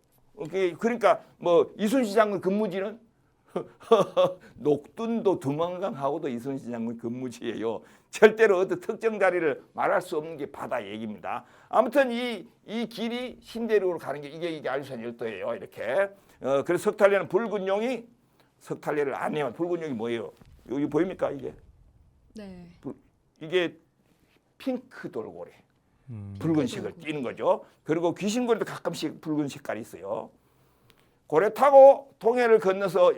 그러니까 뭐 이순신 장군 근무지는 녹둔도 두만강하고도 이순신 장군 근무지예요. 절대로 어떤 특정 자리를 말할 수 없는 게 바다 얘기입니다. 아무튼 이 길이 신대륙으로 가는 게 이게 알루산 열도예요. 이렇게. 그래서 석탈리는 붉은 용이 석탈래를 안 해요. 붉은 용이 뭐예요? 여기 보입니까 이게? 네. 이게 핑크 돌고래. 붉은색을 띠는 거죠. 그리고 귀신고래도 가끔씩 붉은 색깔이 있어요. 고래 타고 동해를 건너서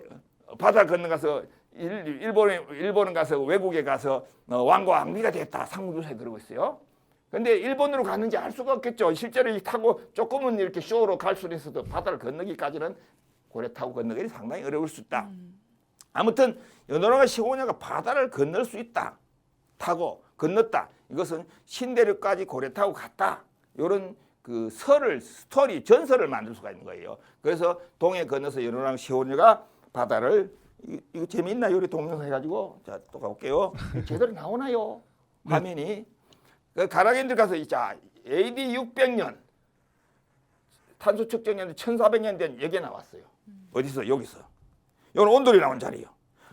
바다를 건너가서 일본에 가서 외국에 가서 왕과 왕비가 됐다. 삼국유사에 들어오고 있어요. 근데 일본으로 갔는지 알 수가 없겠죠. 실제로 타고 조금은 이렇게 쇼로 갈 수는 있어도 바다를 건너기까지는 고래 타고 건너기 상당히 어려울 수 있다. 아무튼 여노라가 시고냐가 바다를 건널 수 있다. 타고 건넜다. 이것은 신대륙까지 고래 타고 갔다. 이런 그 스토리, 전설을 만들 수가 있는 거예요. 그래서 동해 건너서 여노랑 시고냐가 바다를 이거 재미있나? 요리 동영상 해가지고 자 또 가볼게요. 제대로 나오나요? 화면이. 그 가락인들 가서 자 AD 600년 탄소 측정년대 1400년 된 얘기 나왔어요. 어디서? 여기서. 이건 온돌이 나온 자리요.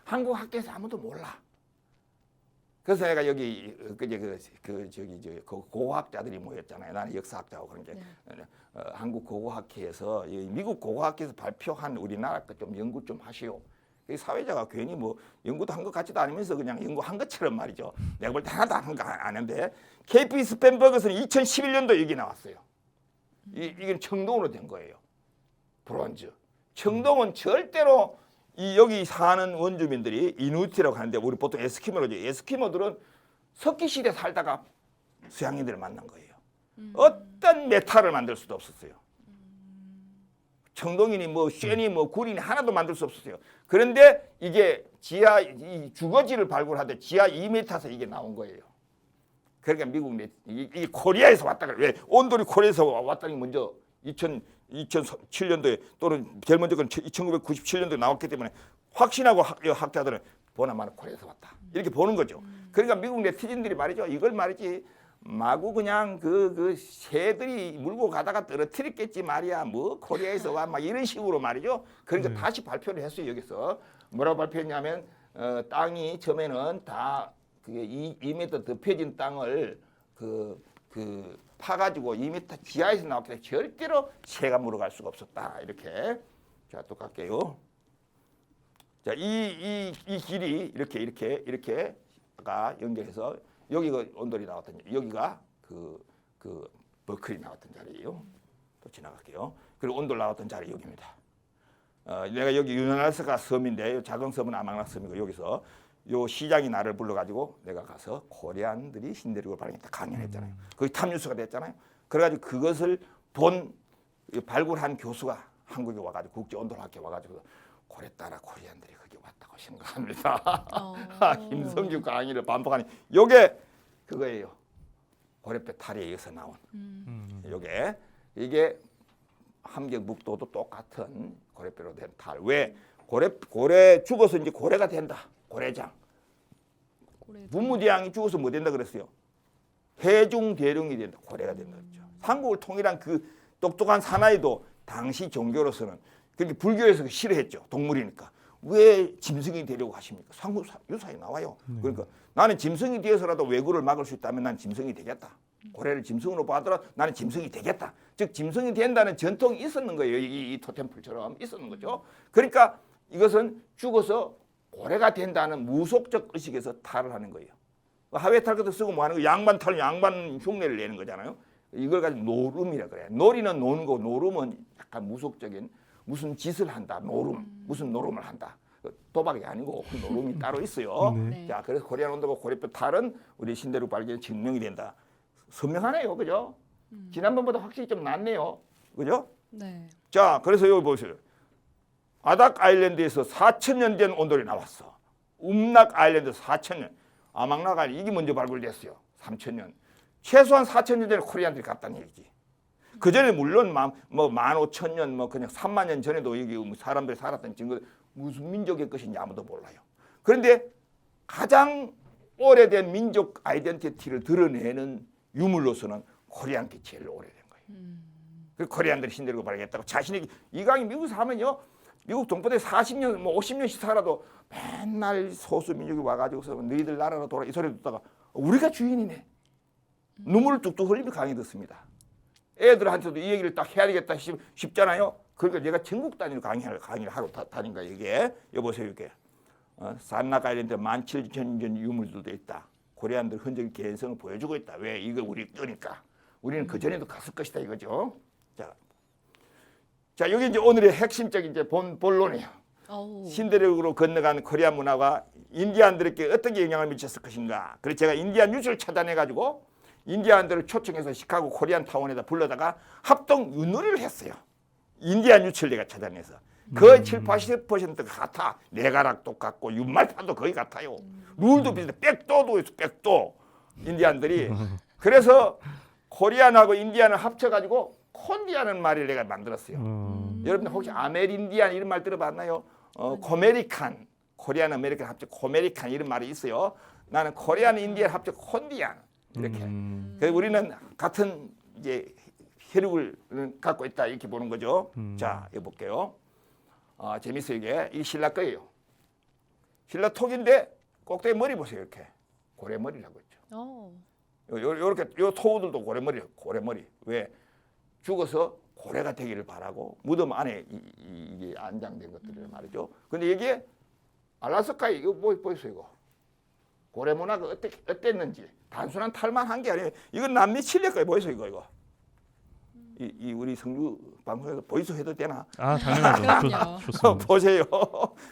한국 학계에서 아무도 몰라. 그래서 내가 여기 저기 고고학자들이 모였잖아요. 나는 역사학자고 그런 게 한국 고고학회에서 미국 고고학회에서 발표한 우리나라 것 좀 연구 좀 하시오. 사회자가 괜히 뭐 연구도 한 것 같지도 않으면서 그냥 연구한 것처럼 말이죠. 내가 볼 때 하나도 한 거 아는데 KP 스펜버그는 2011년도 여기 나왔어요. 이게 청동으로 된 거예요. 브론즈. 청동은 절대로 여기 사는 원주민들이 이누이트라고 하는데 우리 보통 에스키모로죠. 에스키모들은 석기 시대 살다가 서양인들을 만난 거예요. 어떤 메탈을 만들 수도 없었어요. 청동이니 뭐 쇠니 뭐 구리니 하나도 만들 수 없었어요. 그런데 이게 지하 이 주거지를 발굴하되 지하 2m에서 이게 나온 거예요. 그러니까 미국 이게 코리아에서 왔다 그래. 왜 온돌이 코리아에서 왔다니 먼저 2007년도에 또는 제일 먼저 건 1997년도에 나왔기 때문에 확신하고 학자들은 보나마나 코리아에서 왔다. 이렇게 보는 거죠. 그러니까 미국 네티즌들이 말이죠. 이걸 말이지 마구 그냥 그 새들이 물고 가다가 떨어뜨렸겠지 말이야. 뭐 코리아에서 와 막 이런 식으로 말이죠. 그러니까 다시 발표를 했어요. 여기서 뭐라고 발표했냐면 땅이 처음에는 다 그게 2m 덮여진 땅을 파가지고 2m 지하에서 나왔기 때문에 절대로 새가 물어갈 수가 없었다. 이렇게 자 또 갈게요. 자 이 길이 이렇게가 연결해서 여기가 온돌이 나왔던 여기가 그 버클이 나왔던 자리예요. 또 지나갈게요. 그리고 온돌 나왔던 자리 여기입니다. 내가 여기 유나나스가 섬인데 작은 섬은 아망락 섬이고 여기서 요 시장이 나를 불러가지고 내가 가서 코리안들이 신대륙을 발견했다 강연했잖아요. 거기 탑뉴스가 됐잖아요. 그래가지고 그것을 발굴한 교수가 한국에 와가지고 국제온돌학회 와가지고 고래 따라 코리안들이 거기 왔다고 생각합니다. 김성규 강의를 반복하니 요게 그거예요. 고래뼈 탈에 의해서 나온 요게 이게 함경북도도 똑같은 고래뼈로 된 탈. 왜 고래 죽어서 이제 고래가 된다. 고래장. 문무대왕이 죽어서 뭐 된다 그랬어요? 해중대령이 된다. 고래가 된다 그랬죠. 한국을 통일한 그 똑똑한 사나이도 당시 종교로서는 그렇게 불교에서 싫어했죠. 동물이니까. 왜 짐승이 되려고 하십니까? 삼국유사에 나와요. 그러니까 나는 짐승이 되어서라도 왜구를 막을 수 있다면 난 짐승이 되겠다. 고래를 짐승으로 봐더라도 나는 짐승이 되겠다. 즉 짐승이 된다는 전통이 있었는 거예요. 이 토템풀처럼 있었는 거죠. 그러니까 이것은 죽어서 고래가 된다는 무속적 의식에서 탈을 하는 거예요. 하회 탈 것도 쓰고 뭐 하는 거 양반 탈 양반 흉내를 내는 거잖아요. 이걸 가지고 노름이라 그래요. 놀이는 노는 거고 노름은 약간 무속적인 무슨 짓을 한다. 노름. 무슨 노름을 한다. 도박이 아니고 그 노름이 따로 있어요. 네. 자, 그래서 코리안 온도고 고래뼈 탈은 우리 신대륙 발견에 증명이 된다. 선명하네요. 그죠? 지난번보다 확실히 좀 낫네요. 그죠? 네. 자, 그래서 여기 보세요. 아닥 아일랜드에서 4,000년 된 온돌이 나왔어. 움락 아일랜드 4,000년. 아망락 아일랜드 이게 먼저 발굴됐어요. 3,000년. 최소한 4,000년 전에 코리안들이 갔다는 얘기지. 그 전에 물론 뭐 15,000년 뭐 그냥 3만 년 전에도 여기 사람들이 살았던 증거 무슨 민족의 것인지 아무도 몰라요. 그런데 가장 오래된 민족 아이덴티티를 드러내는 유물로서는 코리안께 제일 오래된 거예요. 그 코리안들이 신대륙을 발견했다고 자신이 이강이 미국에서 하면요. 미국 동포대 40년 뭐 50년씩 살아도 맨날 소수 민족이 와가지고서 너희들 나라로 돌아 이 소리 듣다가 우리가 주인이네. 눈물을 뚝뚝 흘리며 강의 듣습니다. 애들한테도 이 얘기를 딱 해야 되겠다 싶잖아요. 그러니까 내가 전국 단위로 강의를 하고 다닌 거야 이게. 여보세요 이게. 산나가 이런 데 17,000년 유물들도 있다. 고려인들 흔적 개연성을 보여주고 있다. 왜? 이거 우리 뜨니까. 우리는 그 전에도 갔을 것이다 이거죠. 자 여기 이제 오늘의 핵심적인 이제 본론이에요. 어우. 신대륙으로 건너간 코리아 문화가 인디안들에게 어떻게 영향을 미쳤을 것인가. 그래서 제가 인디안 유출을 차단해가지고 인디안들을 초청해서 시카고 코리안 타운에다 불러다가 합동 윷놀이를 했어요. 인디안 유출 내가 차단해서. 거의 70~80%가 같아. 내가락 똑같고 윷말판도 거의 같아요. 룰도 비슷해. 백도도 있어. 백도. 인디안들이. 그래서 코리안하고 인디안을 합쳐가지고 콘디안은 말을 내가 만들었어요. 여러분들 혹시 아메린디안 이런 말 들어봤나요? 코메리칸, 코리안 아메리칸 합쳐 코메리칸 이런 말이 있어요. 나는 코리안 인디안 합쳐 콘디안 이렇게. 그래서 우리는 같은 이제 혈육을 갖고 있다 이렇게 보는 거죠. 자, 이거 볼게요. 재밌어요 이게. 이 신라 거예요. 신라 톡인데 꼭대기 머리 보세요 이렇게. 고래머리라고 했죠. 어. 요렇게 요 토우들도 고래머리. 왜? 죽어서 고래가 되기를 바라고 무덤 안에 이게 안장된 것들을 말이죠. 근데 이게 알라스카에 이거 보이세요 이거. 고래 문화가 어땠는지 단순한 탈만한 게 아니에요. 이건 남미 칠레까지 보이세요 이거. 이 우리 성주 방송에서 보이소 해도 되나? 아 당연하죠. 그럼요. 좋습니다. 보세요.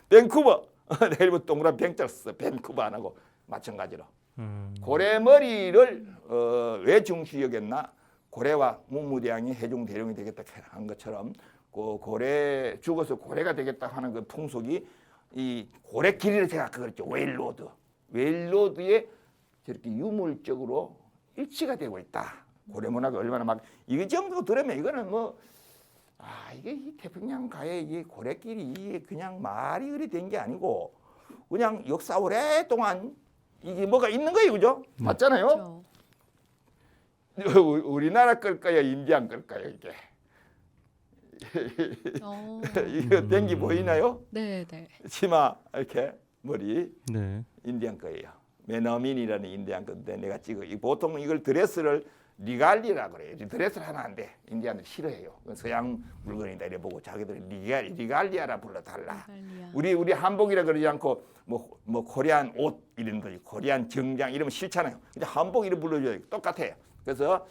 밴쿠버. 내일부터 동그란 병자 써. 밴쿠버 안 하고 마찬가지로. 고래머리를 왜 중시 여겼나? 고래와 문무대왕이 해중 대령이 되겠다 한 것처럼 그 고래 죽어서 고래가 되겠다 하는 그 풍속이 이 고래길이를 제가 아까 그랬죠. 웨일로드에 저렇게 유물적으로 일치가 되고 있다. 고래 문화가 얼마나 막 이 정도 들으면 이거는 뭐 이게 이 태평양 가에 이 고래길이 이게 그냥 말이 그리 된 게 아니고 그냥 역사 오랫동안 이게 뭐가 있는 거예요, 그죠? 맞잖아요. 그렇죠. 우리나라 걸까요, 인디안 걸까요, 이게? 이거 댕기 보이나요? 네, 네. 치마 이렇게 머리 네. 인디안 거예요. 메너민이라는 인디안 건데 내가 찍어. 보통 이걸 드레스를 리갈리라 그래요. 드레스를 하면 안 돼. 인디안들 싫어해요. 그건 서양 물건이다 이래 보고 자기들이 리갈리아라 불러달라. 리갈리아. 우리 한복이라 그러지 않고 뭐 코리안 옷 이런 거, 코리안 정장 이러면 싫잖아요. 근데 한복 이름 불러줘야 돼. 똑같아요. 그래서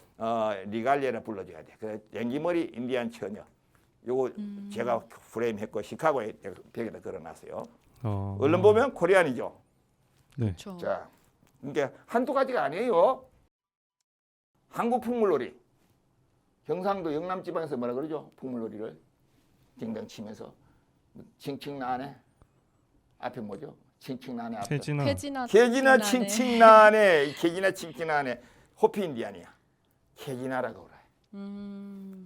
리갈리아라 불러줘야 돼. 그래서 댕기머리 인디안 처녀. 요거 제가 프레임했고 시카고에 벽에다 걸어놨어요. 얼른 보면 코리안이죠. 네. 그렇죠. 자, 그러니까 한두 가지가 아니에요. 한국 풍물놀이. 경상도 영남 지방에서 뭐라 그러죠? 풍물놀이를 딩동 치면서 칭칭나네. 앞에 뭐죠? 칭칭나네 앞에. 태진아. 개지나 칭칭나네. 개지나 칭칭나네. 호피 인디안이야. 개지나라고 그래.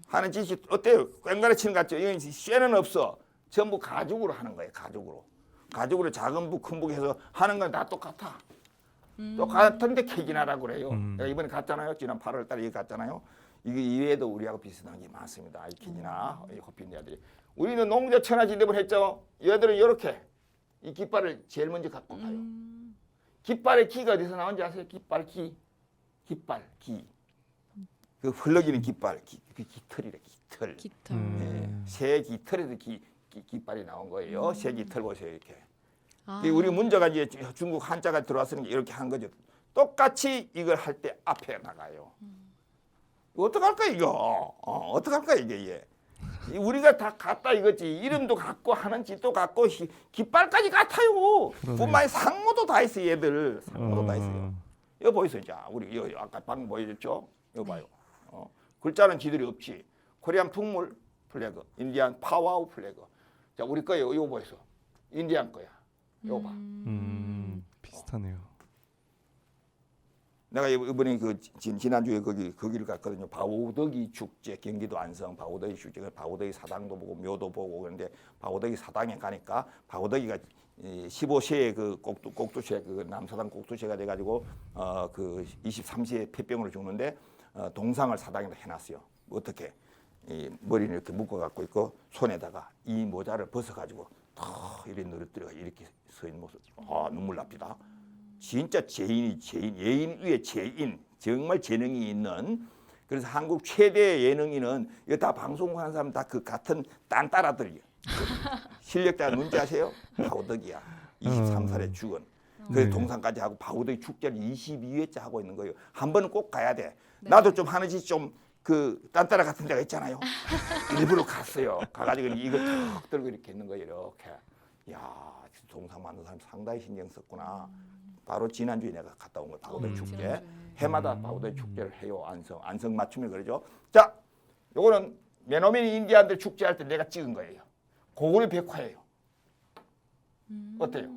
하는 짓이 어때요? 꽹가리 치는 것 같죠? 이건 쇠는 없어. 전부 가죽으로 하는 거예요. 가죽으로 작은 북, 큰 북 해서 하는 건 다 똑같아. 똑같은데 캐기나라고 그래요. 내가 이번에 갔잖아요. 지난 8월 달에 여기 갔잖아요. 이게 이외에도 우리하고 비슷한 게 많습니다. 이 캐기나, 이 호피인디아들이. 우리는 농자 천하지대을 했죠. 얘들은 이렇게 이 깃발을 제일 먼저 갖고 가요. 깃발의 기가 어디서 나온지 아세요? 깃발 기. 그 흘러기는 깃발, 그 깃털이래, 깃털. 새 깃털에도 깃발이 나온 거예요. 새 깃털 보세요, 이렇게. 우리 문제가 이제 중국 한자가 들어왔으니까 이렇게 한 거죠. 똑같이 이걸 할 때 앞에 나가요. 어떡할까 이거? 어떡할까 이게? 우리가 다 같다 이거지. 이름도 같고 하는 짓도 같고 깃발까지 같아요. 뿐만 아니라 상모도 다 있어요, 얘들. 상모도 다 있어요. 이거 보이세요? 자, 우리 이거 아까 방금 보여줬죠? 이거 봐요. 글자는 지들이 없지. 코리안 풍물 플래그, 인디안 파와우 플래그. 자, 우리 거예요. 이거 보이소. 인디안 거야. 이거 봐. 비슷하네요. 내가 이번에 그 지난주에 거기를 갔거든요. 바오더기 축제, 경기도 안성 바오더기 축제가 바오더기 사당도 보고 묘도 보고 그런데 바오더기 사당에 가니까 바오더기가 15세에 그 꼭두새 그 남사당 꼭두새가 돼가지고 그 23세에 폐병으로 죽는데 동상을 사당에다 해놨어요. 어떻게? 이 머리를 이렇게 묶어갖고 있고 손에다가 이 모자를 벗어가지고 이렇게 늘어뜨려 이렇게 서 있는 모습. 눈물 납니다. 진짜 예인 위에 제인, 정말 재능이 있는 그래서 한국 최대 예능인은 이거 다 방송하는 사람 다 그 같은 딴따라들이에요. 실력자 뭔지 아세요? 바우덕이야. 23살에 죽은. 그래서 동상까지 하고 바우덕이 축제를 22회째 하고 있는 거예요. 한 번은 꼭 가야 돼. 나도 좀 하는지 좀 그 딴따라 같은 데가 있잖아요. 일부러 갔어요. 가가지고 이거 탁 들고 이렇게 있는 거예요. 이렇게. 야, 동상 만든 사람 상당히 신경 썼구나. 바로 지난주에 내가 갔다 온 거예요. 바우덕 축제. 해마다 바우덕 축제를 해요. 안성 맞춤을 그러죠. 자, 요거는 메노멘 인디안들 축제할 때 내가 찍은 거예요. 고구려 백화예요. 어때요?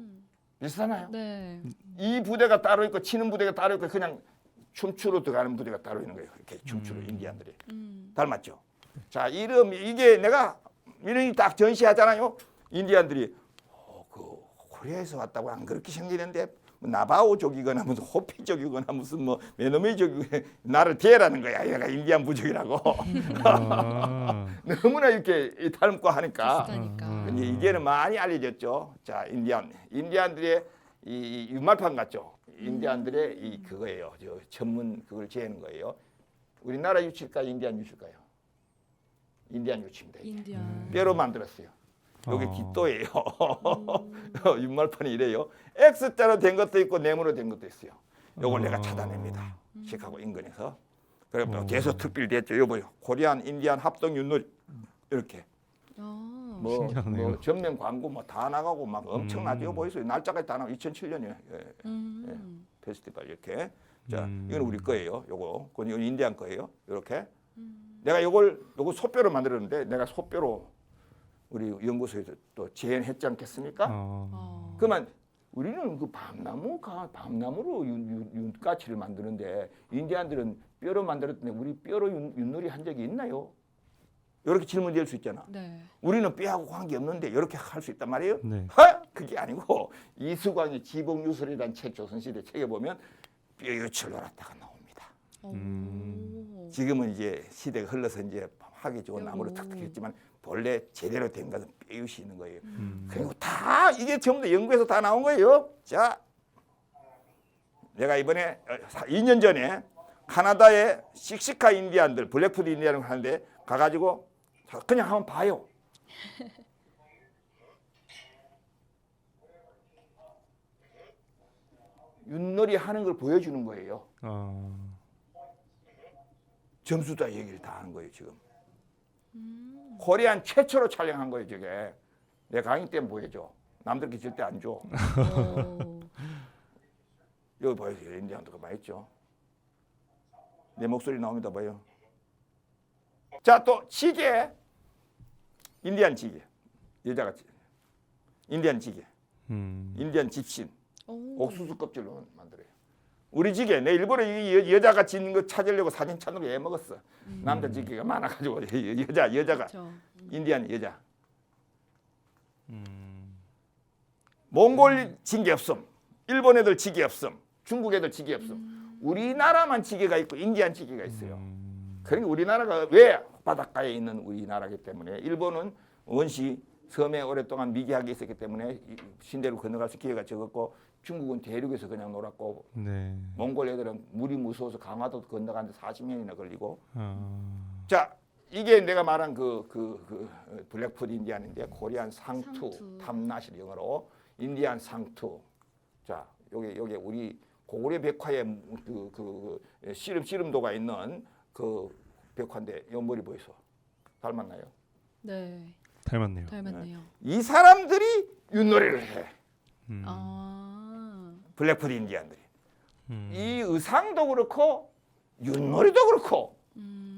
비슷하나요? 네. 이 부대가 따로 있고 치는 부대가 따로 있고 그냥 춤추러 들어가는 부대가 따로 있는 거예요. 이렇게 춤추러 인디안들이. 닮았죠? 자, 이게 내가 이름이 딱 전시하잖아요. 인디안들이 그 코리아에서 왔다고 안 그렇게 생기는데 나바오족이거나 무슨 호피족이거나 무슨 뭐 메노메족이거나 나를 대라는 거야. 얘가 인디안 부족이라고. 너무나 이렇게 닮고 하니까 비슷하니까. 이제는 많이 알려졌죠. 자, 인디안들의 이 윤말판 같죠. 인디안들의 이 그거예요. 저 전문 그걸 재는 거예요. 우리나라 유치일까요? 인디안 유치일까요? 인디안 유치입니다. 인디안. 뼈로 만들었어요. 여기 깃도예요. 윤말판이 이래요. X자로 된 것도 있고 네모로 된 것도 있어요. 요걸 내가 찾아냅니다. 시카고 인근에서. 그리고 계속 특별됐죠. 이거 보여. 코리안 인디안 합동 윷놀이 이렇게. 뭐 전면 광고 뭐 다 나가고 막 엄청나죠. 이거 보이세요. 날짜까지 다 나가고 2007년이에요. 예. 페스티벌 이렇게. 자, 이건 우리 거예요. 요거. 이건 인디안 거예요. 이렇게. 내가 요거 소뼈로 만들었는데 내가 소뼈로 우리 연구소에서 또 재현했지 않겠습니까? 그러면 우리는 그 밤나무로 윤가치를 만드는데 인디안들은 뼈로 만들었는데 우리 뼈로 윷놀이 한 적이 있나요? 이렇게 질문 될 수 있잖아. 네. 우리는 뼈하고 관계 없는데 이렇게 할 수 있단 말이에요. 네. 그게 아니고 이수광의 지봉유설이라는 책 조선시대 책에 보면 뼈유출 놀았다가 나옵니다. 지금은 이제 시대가 흘러서 이제 하기 좋은 나무로 탁탁했지만 본래 제대로 된 것은 뼈윷이 있는 거예요. 그리고 다 이게 전부 다 연구에서 다 나온 거예요. 자, 내가 이번에 2년 전에 카나다의 씩씩카 인디안들, 블랙푸드 인디안을 하는데 가가지고 그냥 한번 봐요. 윷놀이 하는 걸 보여주는 거예요. 점수 다 얘기를 다 하는 거예요 지금. 코리안 최초로 촬영한 거예요 저게. 내 강의 때문에 보여줘. 남들께 절대 안 줘. 여기 보여요. 인디안도 많이 있죠. 내 목소리 나옵니다. 봐요. 자, 또 지게. 인디안 지게. 여자가 인디안 지게. 인디안 집신. 옥수수 껍질로 만들어요. 우리 지게 내 일부러 이 여자가 짓는 거 찾으려고 사진 찾는 거 애먹었어. 남자 지게가 많아가지고 여자가 그렇죠. 인디안 여자. 몽골 지게 없음. 일본 애들 지게 없음. 중국 애들 지게 없음. 우리나라만 지게가 있고 인디안 지게가 있어요. 그러니까 우리나라가 왜 바닷가에 있는 우리나라이기 때문에 일본은 원시 섬에 오랫동안 미개하게 있었기 때문에 신대로 건너갈 수 기회가 적었고 중국은 대륙에서 그냥 놀았고 몽골 애들은 물이 무서워서 강화도 건너가는데 40년이나 걸리고 자 이게 내가 말한 그 블랙푸드 인디안인데 코리안 상투 탐낫이 영어로 인디안 상투 자 요게 우리 고구려 백화의 그 씨름도가 있는 그 백화인데 요 머리 보이소 닮았나요? 네. 닮았네요. 닮았네요. 이 사람들이 윷놀이를 해. 블랙푸드 인디안들이. 이 의상도 그렇고 윷놀이도 그렇고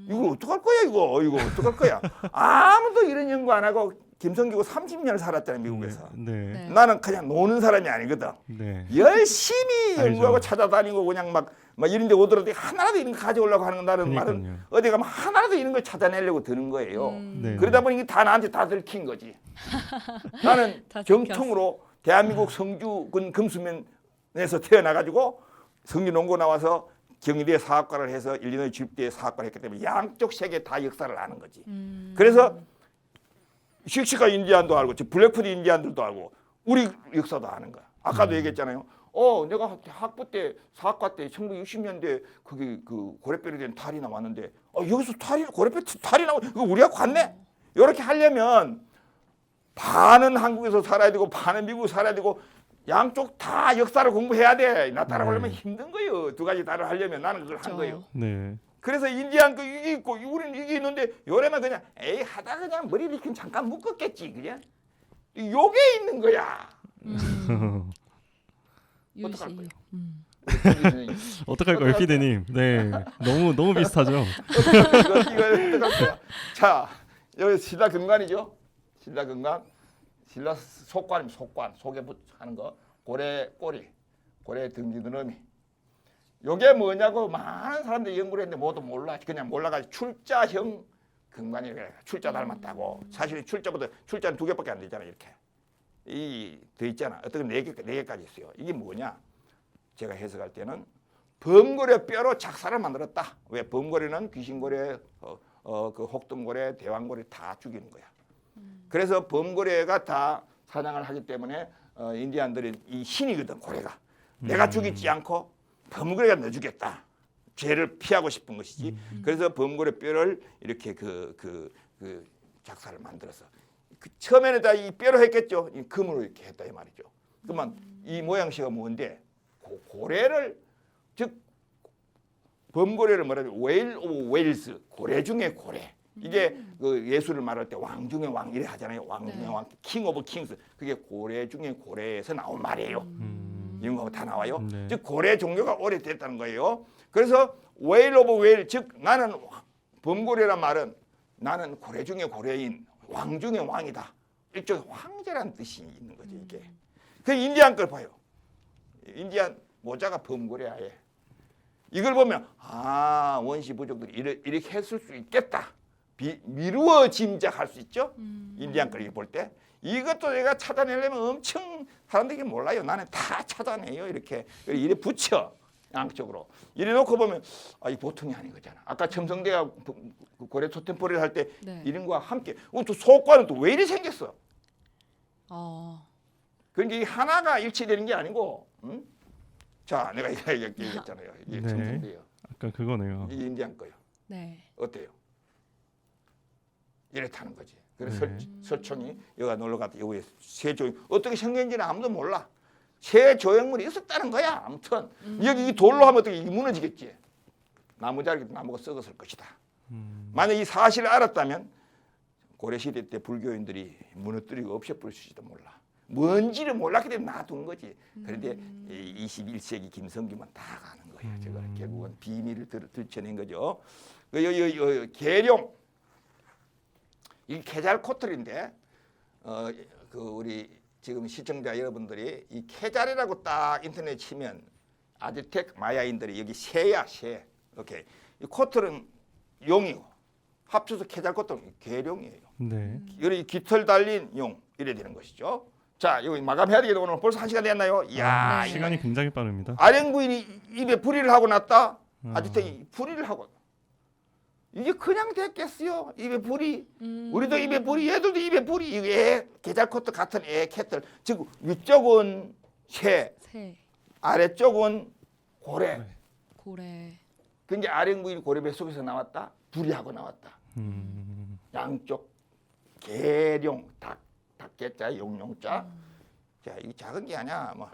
이걸 어떡할 거야 이거 어떡할 거야. 아무도 이런 연구 안 하고 김성기고 30년을 살았잖아요 미국에서. 네. 나는 그냥 노는 사람이 아니거든. 열심히 연구하고 찾아다니고 그냥 막 이런 데 오더라도 하나라도 이런 거 가져오려고 하는 건 나는 어디 가면 하나라도 이런 걸 찾아내려고 드는 거예요. 그러다 보니 이게 다 나한테 다 들킨 거지. 나는 정통으로 대한민국 성주군 금수면에서 태어나가지고 성주 농고 나와서 경희대 사학과를 해서 일리노이 주립대에 사학과를 했기 때문에 양쪽 세계 다 역사를 아는 거지. 그래서 씩씩카 인디안도 알고 블랙푸드 인디안들도 알고 우리 역사도 아는 거야. 아까도 얘기했잖아요. 내가 학부 때 사학과 때 1960년대 거기 그 고래뼈에 대한 탈이 나왔는데 여기서 고래뼈 탈이 나오 이거 우리가 갔네. 이렇게 하려면 반은 한국에서 살아야 되고 반은 미국 살아야 되고 양쪽 다 역사를 공부해야 돼. 나 따라가려면 힘든 거예요. 두 가지 따라 하려면 나는 그걸 한 거예요. 네. 그래서 인디안 이게 있고 우리는 이게 있는데 요래만 그냥 에이 하다 그냥 머리를 이렇게 잠깐 묶었겠지 그냥 요게 있는 거야. 어떡할 유시. 거예요? 어떡할까요, 피디님? 네, 너무 비슷하죠. 이거 어떡할 거야? 자 여기 신라 금관이죠. 신라 금관, 신라 속관입니다. 속관 속에 하는 거 고래 꼬리, 고래 등지드러미. 요게 뭐냐고 많은 사람들이 연구를 했는데 모두 몰라. 그냥 몰라가지고 출자형 금관이래요. 출자 닮았다고. 사실 출자는 2개밖에 안 되잖아. 이렇게 이 더 있잖아. 어떤 건 4개까지 있어요. 이게 뭐냐? 제가 해석할 때는 범고래 뼈로 작사를 만들었다. 왜? 범고래는 귀신고래, 그 혹등고래, 대왕고래 다 죽이는 거야. 그래서 범고래가 다 사냥을 하기 때문에 인디안들은 이 신이거든. 고래가 내가 죽이지 않고 범고래가 너 죽였다. 죄를 피하고 싶은 것이지. 그래서 범고래 뼈를 이렇게 그 작사를 만들어서 처음에는 다 이 뼈로 했겠죠. 이 금으로 이렇게 했다 이 말이죠. 그러면 이 모양새가 뭔데? 고래를 즉 범고래를 말하면 웨일 오브 웨일스 고래 중에 고래. 이게 그 예술을 말할 때 왕 중에 왕 이래 하잖아요. 왕 중에 왕, 킹 오브 킹스. 그게 고래 중에 고래에서 나온 말이에요. 이런 거 다 나와요. 네. 즉 고래 종교가 오래됐다는 거예요. 그래서 웨일 오브 웨일 즉 나는 범고래란 말은 나는 고래 중에 고래인 왕 중에 왕이다. 일종의 황제란 뜻이 있는 거죠 이게. 그 인디안 걸 봐요. 인디안 모자가 범고래 아예. 이걸 보면 원시 부족들이 이렇게 했을 수 있겠다. 미루어 짐작할 수 있죠. 인디안 걸 볼 때. 이것도 내가 찾아내려면 엄청 사람들이 몰라요. 나는 다 찾아내요. 이렇게 붙여 양쪽으로. 이래 놓고 보면 이 보통이 아닌 거잖아. 아까 첨성대가 고래 토템포리를 할 때 네. 이런 거와 함께 또 속과는 또 왜 이리 생겼어? 그러니까 이 하나가 일치되는 게 아니고, 응? 자, 내가 이거 얘기했잖아요. 이게 네. 첨성대요. 아까 그거네요. 이게 인디안 거요. 네. 어때요? 이렇다는 거지. 그래서 설총이 여기가 놀러 갔다 여기에 새 조형 어떻게 생겼는지는 아무도 몰라. 새 조형물이 있었다는 거야. 아무튼 여기 이 돌로 하면 어떻게 이게 무너지겠지. 나무 자리도 나무가 썩었을 것이다. 만약 이 사실을 알았다면 고려시대 때 불교인들이 무너뜨리고 없애버릴지도 몰라. 뭔지를 몰랐기 때문에 놔둔 거지. 그런데 21세기 김성기만 다 가는 거예요. 제가 결국은 비밀을 들춰낸 거죠. 계룡 이 케잘코틀인데 그 우리 지금 시청자 여러분들이 이 케잘이라고 딱 인터넷 치면 아즈텍 마야인들이 여기 새야 새. 오케이. 이 코틀은 용이고 합쳐서 케잘코틀은 계룡이에요. 네. 여기 깃털 달린 용 이래 되는 것이죠. 자, 여기 마감해야 되겠다. 오늘 벌써 1시간 됐나요? 이야, 시간이 굉장히 빠릅니다. 아령 부인이 입에 불이를 하고 났다. 아즈텍이 불이를 하고 이게 그냥 됐겠어요? 입에 불이. 우리도 입에 불이, 얘들도 입에 불이. 이게 계잘코트 같은 애 캣들. 즉 위쪽은 새, 아래쪽은 고래. 고래. 그러니까 아령부인이 고래 뱃속에서 나왔다. 불이 하고 나왔다. 양쪽 계룡, 닭개자, 용용자. 자, 이 작은 게 아니야. 뭐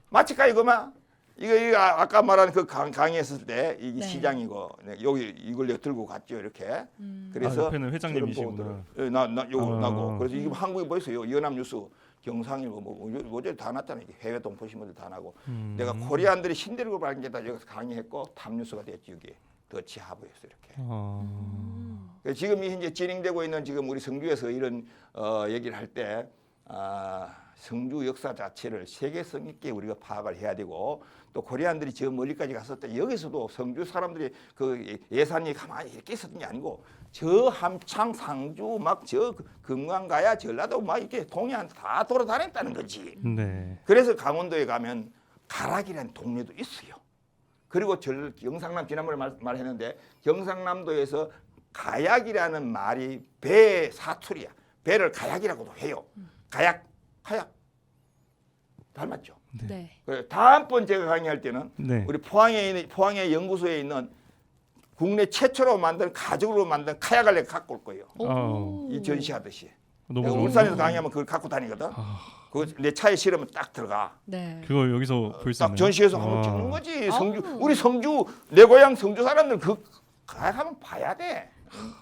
마치까 이거만. 이거 아까 말한 그 강의했을 때 이게 네. 시장이고 여기 이걸 들고 갔죠 이렇게. 그래서 옆에는 회장님이시구나. 나고 그래서 이게 한국에 보였어요. 연합뉴스, 경상일보 뭐저 다 났잖아요. 해외 동포신문들 다 나고. 내가 코리안들이 신대륙을 발견했다 여기서 강의했고 탑뉴스가 됐지 여기 더치 하버에서 이렇게. 지금 현재 진행되고 있는 지금 우리 성주에서 이런 얘기를 할 때. 성주 역사 자체를 세계성 있게 우리가 파악을 해야 되고 또 코리안들이 저 멀리까지 갔을 때 여기서도 성주 사람들이 그 예산이 가만히 이렇게 있었던 게 아니고 저 함창 상주 막 저 금강가야 전라도 막 이렇게 동해안 다 돌아다녔다는 거지. 네. 그래서 강원도에 가면 가락이라는 동네도 있어요. 그리고 경상남 지난번에 말했는데 경상남도에서 가약이라는 말이 배 사투리야. 배를 가약이라고도 해요. 가약 닮았죠. 네. 그래, 다음번 제가 강의할 때는 네. 우리 포항의 연구소에 있는 국내 최초로 만든 가죽으로 만든 카약을 내가 갖고 올 거예요. 오. 이 전시하듯이. 너무 내가 좋은데. 울산에서 강의하면 그걸 갖고 다니거든. 그거 내 차에 실으면 딱 들어가. 네. 그거 여기서 볼 수 딱 있나요? 전시회에서 한번 와. 찍는 거지. 성주 아우. 우리 성주 내 고향 성주 사람들 그 가약 한번 봐야 돼.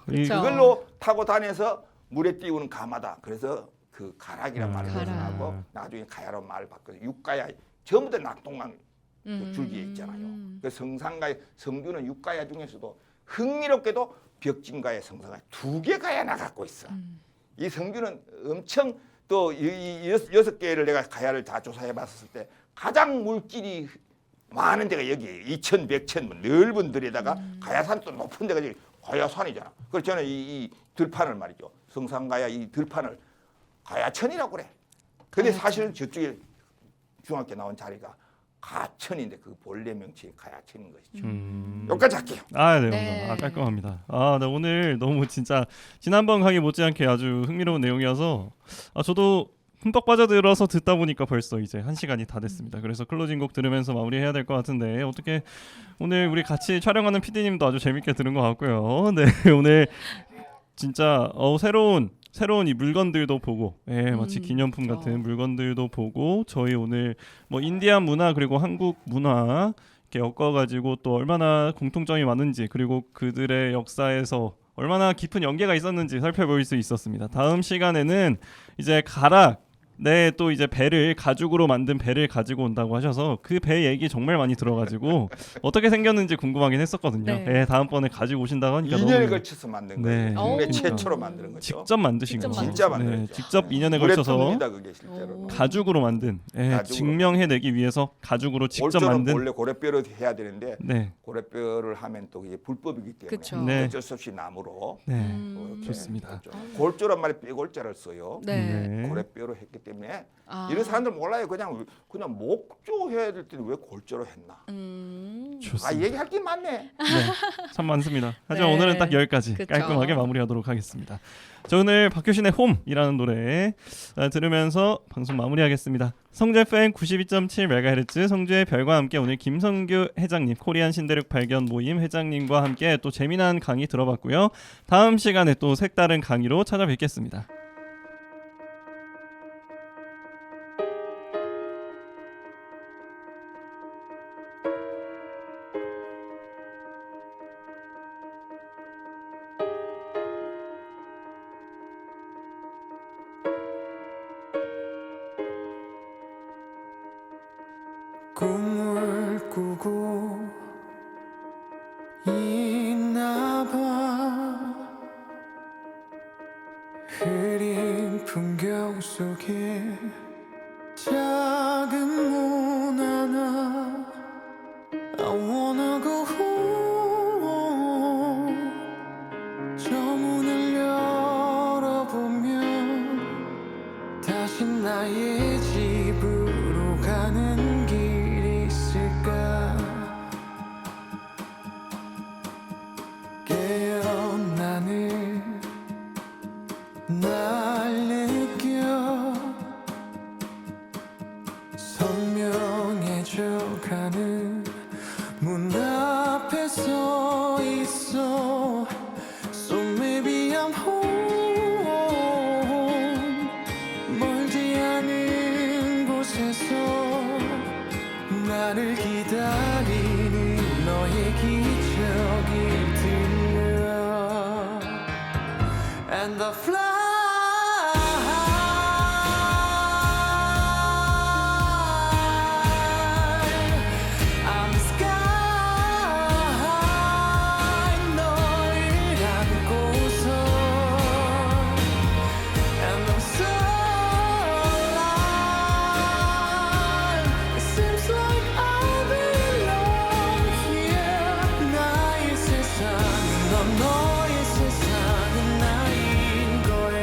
그쵸. 그걸로 타고 다녀서 물에 띄우는 가마다. 그래서 그 가락이란 말을 가락. 하고 나중에 가야로 말을 바꿔서 육가야 전부 다 낙동강 그 줄기에 음. 있잖아요. 그 성산가야 성주는 육가야 중에서도 흥미롭게도 벽진가야 성산가야 2개 가야나 갖고 있어. 이 성주는 엄청 또 이 6개를 내가 가야를 다 조사해봤을 때 가장 물길이 많은 데가 여기 2100천 넓은 들에다가 가야산 또 높은 데가 여기 가야산이잖아. 그래서 저는 이 들판을 말이죠. 성산가야 이 들판을 가야천이라고 그래. 근데 사실은 저쪽에 중학교 나온 자리가 가천인데 그 본래 명칭이 가야천인 것이죠. 여기까지 할게요. 아, 네, 네. 아, 깔끔합니다. 아, 네, 오늘 너무 진짜 지난번 강의 못지않게 아주 흥미로운 내용이어서 저도 흠뻑 빠져들어서 듣다 보니까 벌써 이제 1시간이 다 됐습니다. 그래서 클로징 곡 들으면서 마무리해야 될 것 같은데 어떻게 오늘 우리 같이 촬영하는 PD님도 아주 재밌게 들은 것 같고요. 네, 오늘 진짜 새로운 이 물건들도 보고, 마치 기념품 같은 물건들도 보고, 저희 오늘 뭐 인디안 문화 그리고 한국 문화 이렇게 엮어가지고 또 얼마나 공통점이 많은지 그리고 그들의 역사에서 얼마나 깊은 연계가 있었는지 살펴볼 수 있었습니다. 다음 시간에는 이제 또 이제 가죽으로 만든 배를 가지고 온다고 하셔서 그 배 얘기 정말 많이 들어가지고 어떻게 생겼는지 궁금하긴 했었거든요. 네. 다음번에 가지고 오신다고 하니까 2년에 너무 걸쳐서 만든 네. 거예요. 국내 오. 최초로 만드는 거죠. 직접 만드신 직접 거죠. 진짜 만들었죠. 직접 2년에 물에 걸쳐서 뜹니다 그게 실제로. 오. 가죽으로 만든 가죽으로. 증명해내기 위해서 가죽으로 직접 골조는 만든 원래 고래뼈로 해야 되는데 네, 고래뼈를 하면 또 이게 불법이기 때문에 그쵸. 네. 어쩔 수 없이 나무로 네, 이렇게 좋습니다. 골조란 말이 뼈골자를 써요. 네. 네. 고래뼈로 했기 때문에 아. 이런 사람들 몰라요. 그냥 목조 해야 될 때는 왜 골조로 했나? 좋습니다. 얘기할 게 많네. 네, 참 많습니다. 하지만 네. 오늘은 딱 여기까지 그쵸. 깔끔하게 마무리하도록 하겠습니다. 저 오늘 박효신의 홈이라는 노래 들으면서 방송 마무리하겠습니다. 성주 FM 92.7MHz 성주의 별과 함께 오늘 김성규 회장님 코리안 신대륙 발견 모임 회장님과 함께 또 재미난 강의 들어봤고요. 다음 시간에 또 색다른 강의로 찾아뵙겠습니다. 꿈을 꾸고 있나봐 흐린 풍경 속에 작은 문 하나 I wanna go home 저 문을 열어보면 다시 나의 집으로 가는 길 있을까 깨어나는 날 느껴 선명해져 가는 문 앞에 서 있어 So maybe I'm home 멀지 않은 곳에서 나를 기다리는 너의 기적이 들려 And the fly I'm the sky 너를 안고서 And I'm so alive It seems like I belong here 나의 세상은 넌 너의 세상은 나인 거야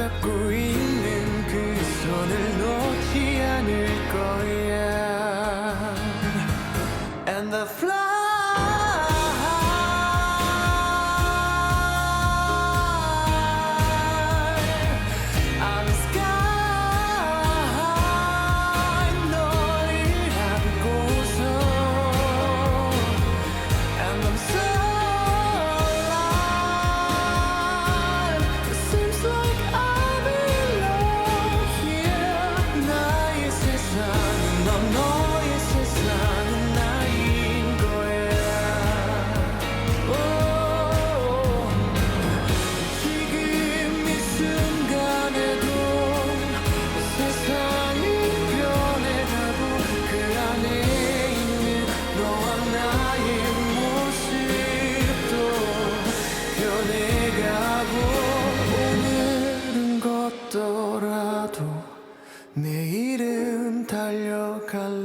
잡고 있는 그 손을 놓지 않을 거야. And the I'm sky 너를 안고서 And I'm so alive It seems like I belong here 나의 세상은 넌 너의 세상은 나인 거야 지금 이 순간에도 세상이 변해가고 그 안에 있는 너와 나의 모습도 변해가고 오늘은 걷더라도 내일은 달려갈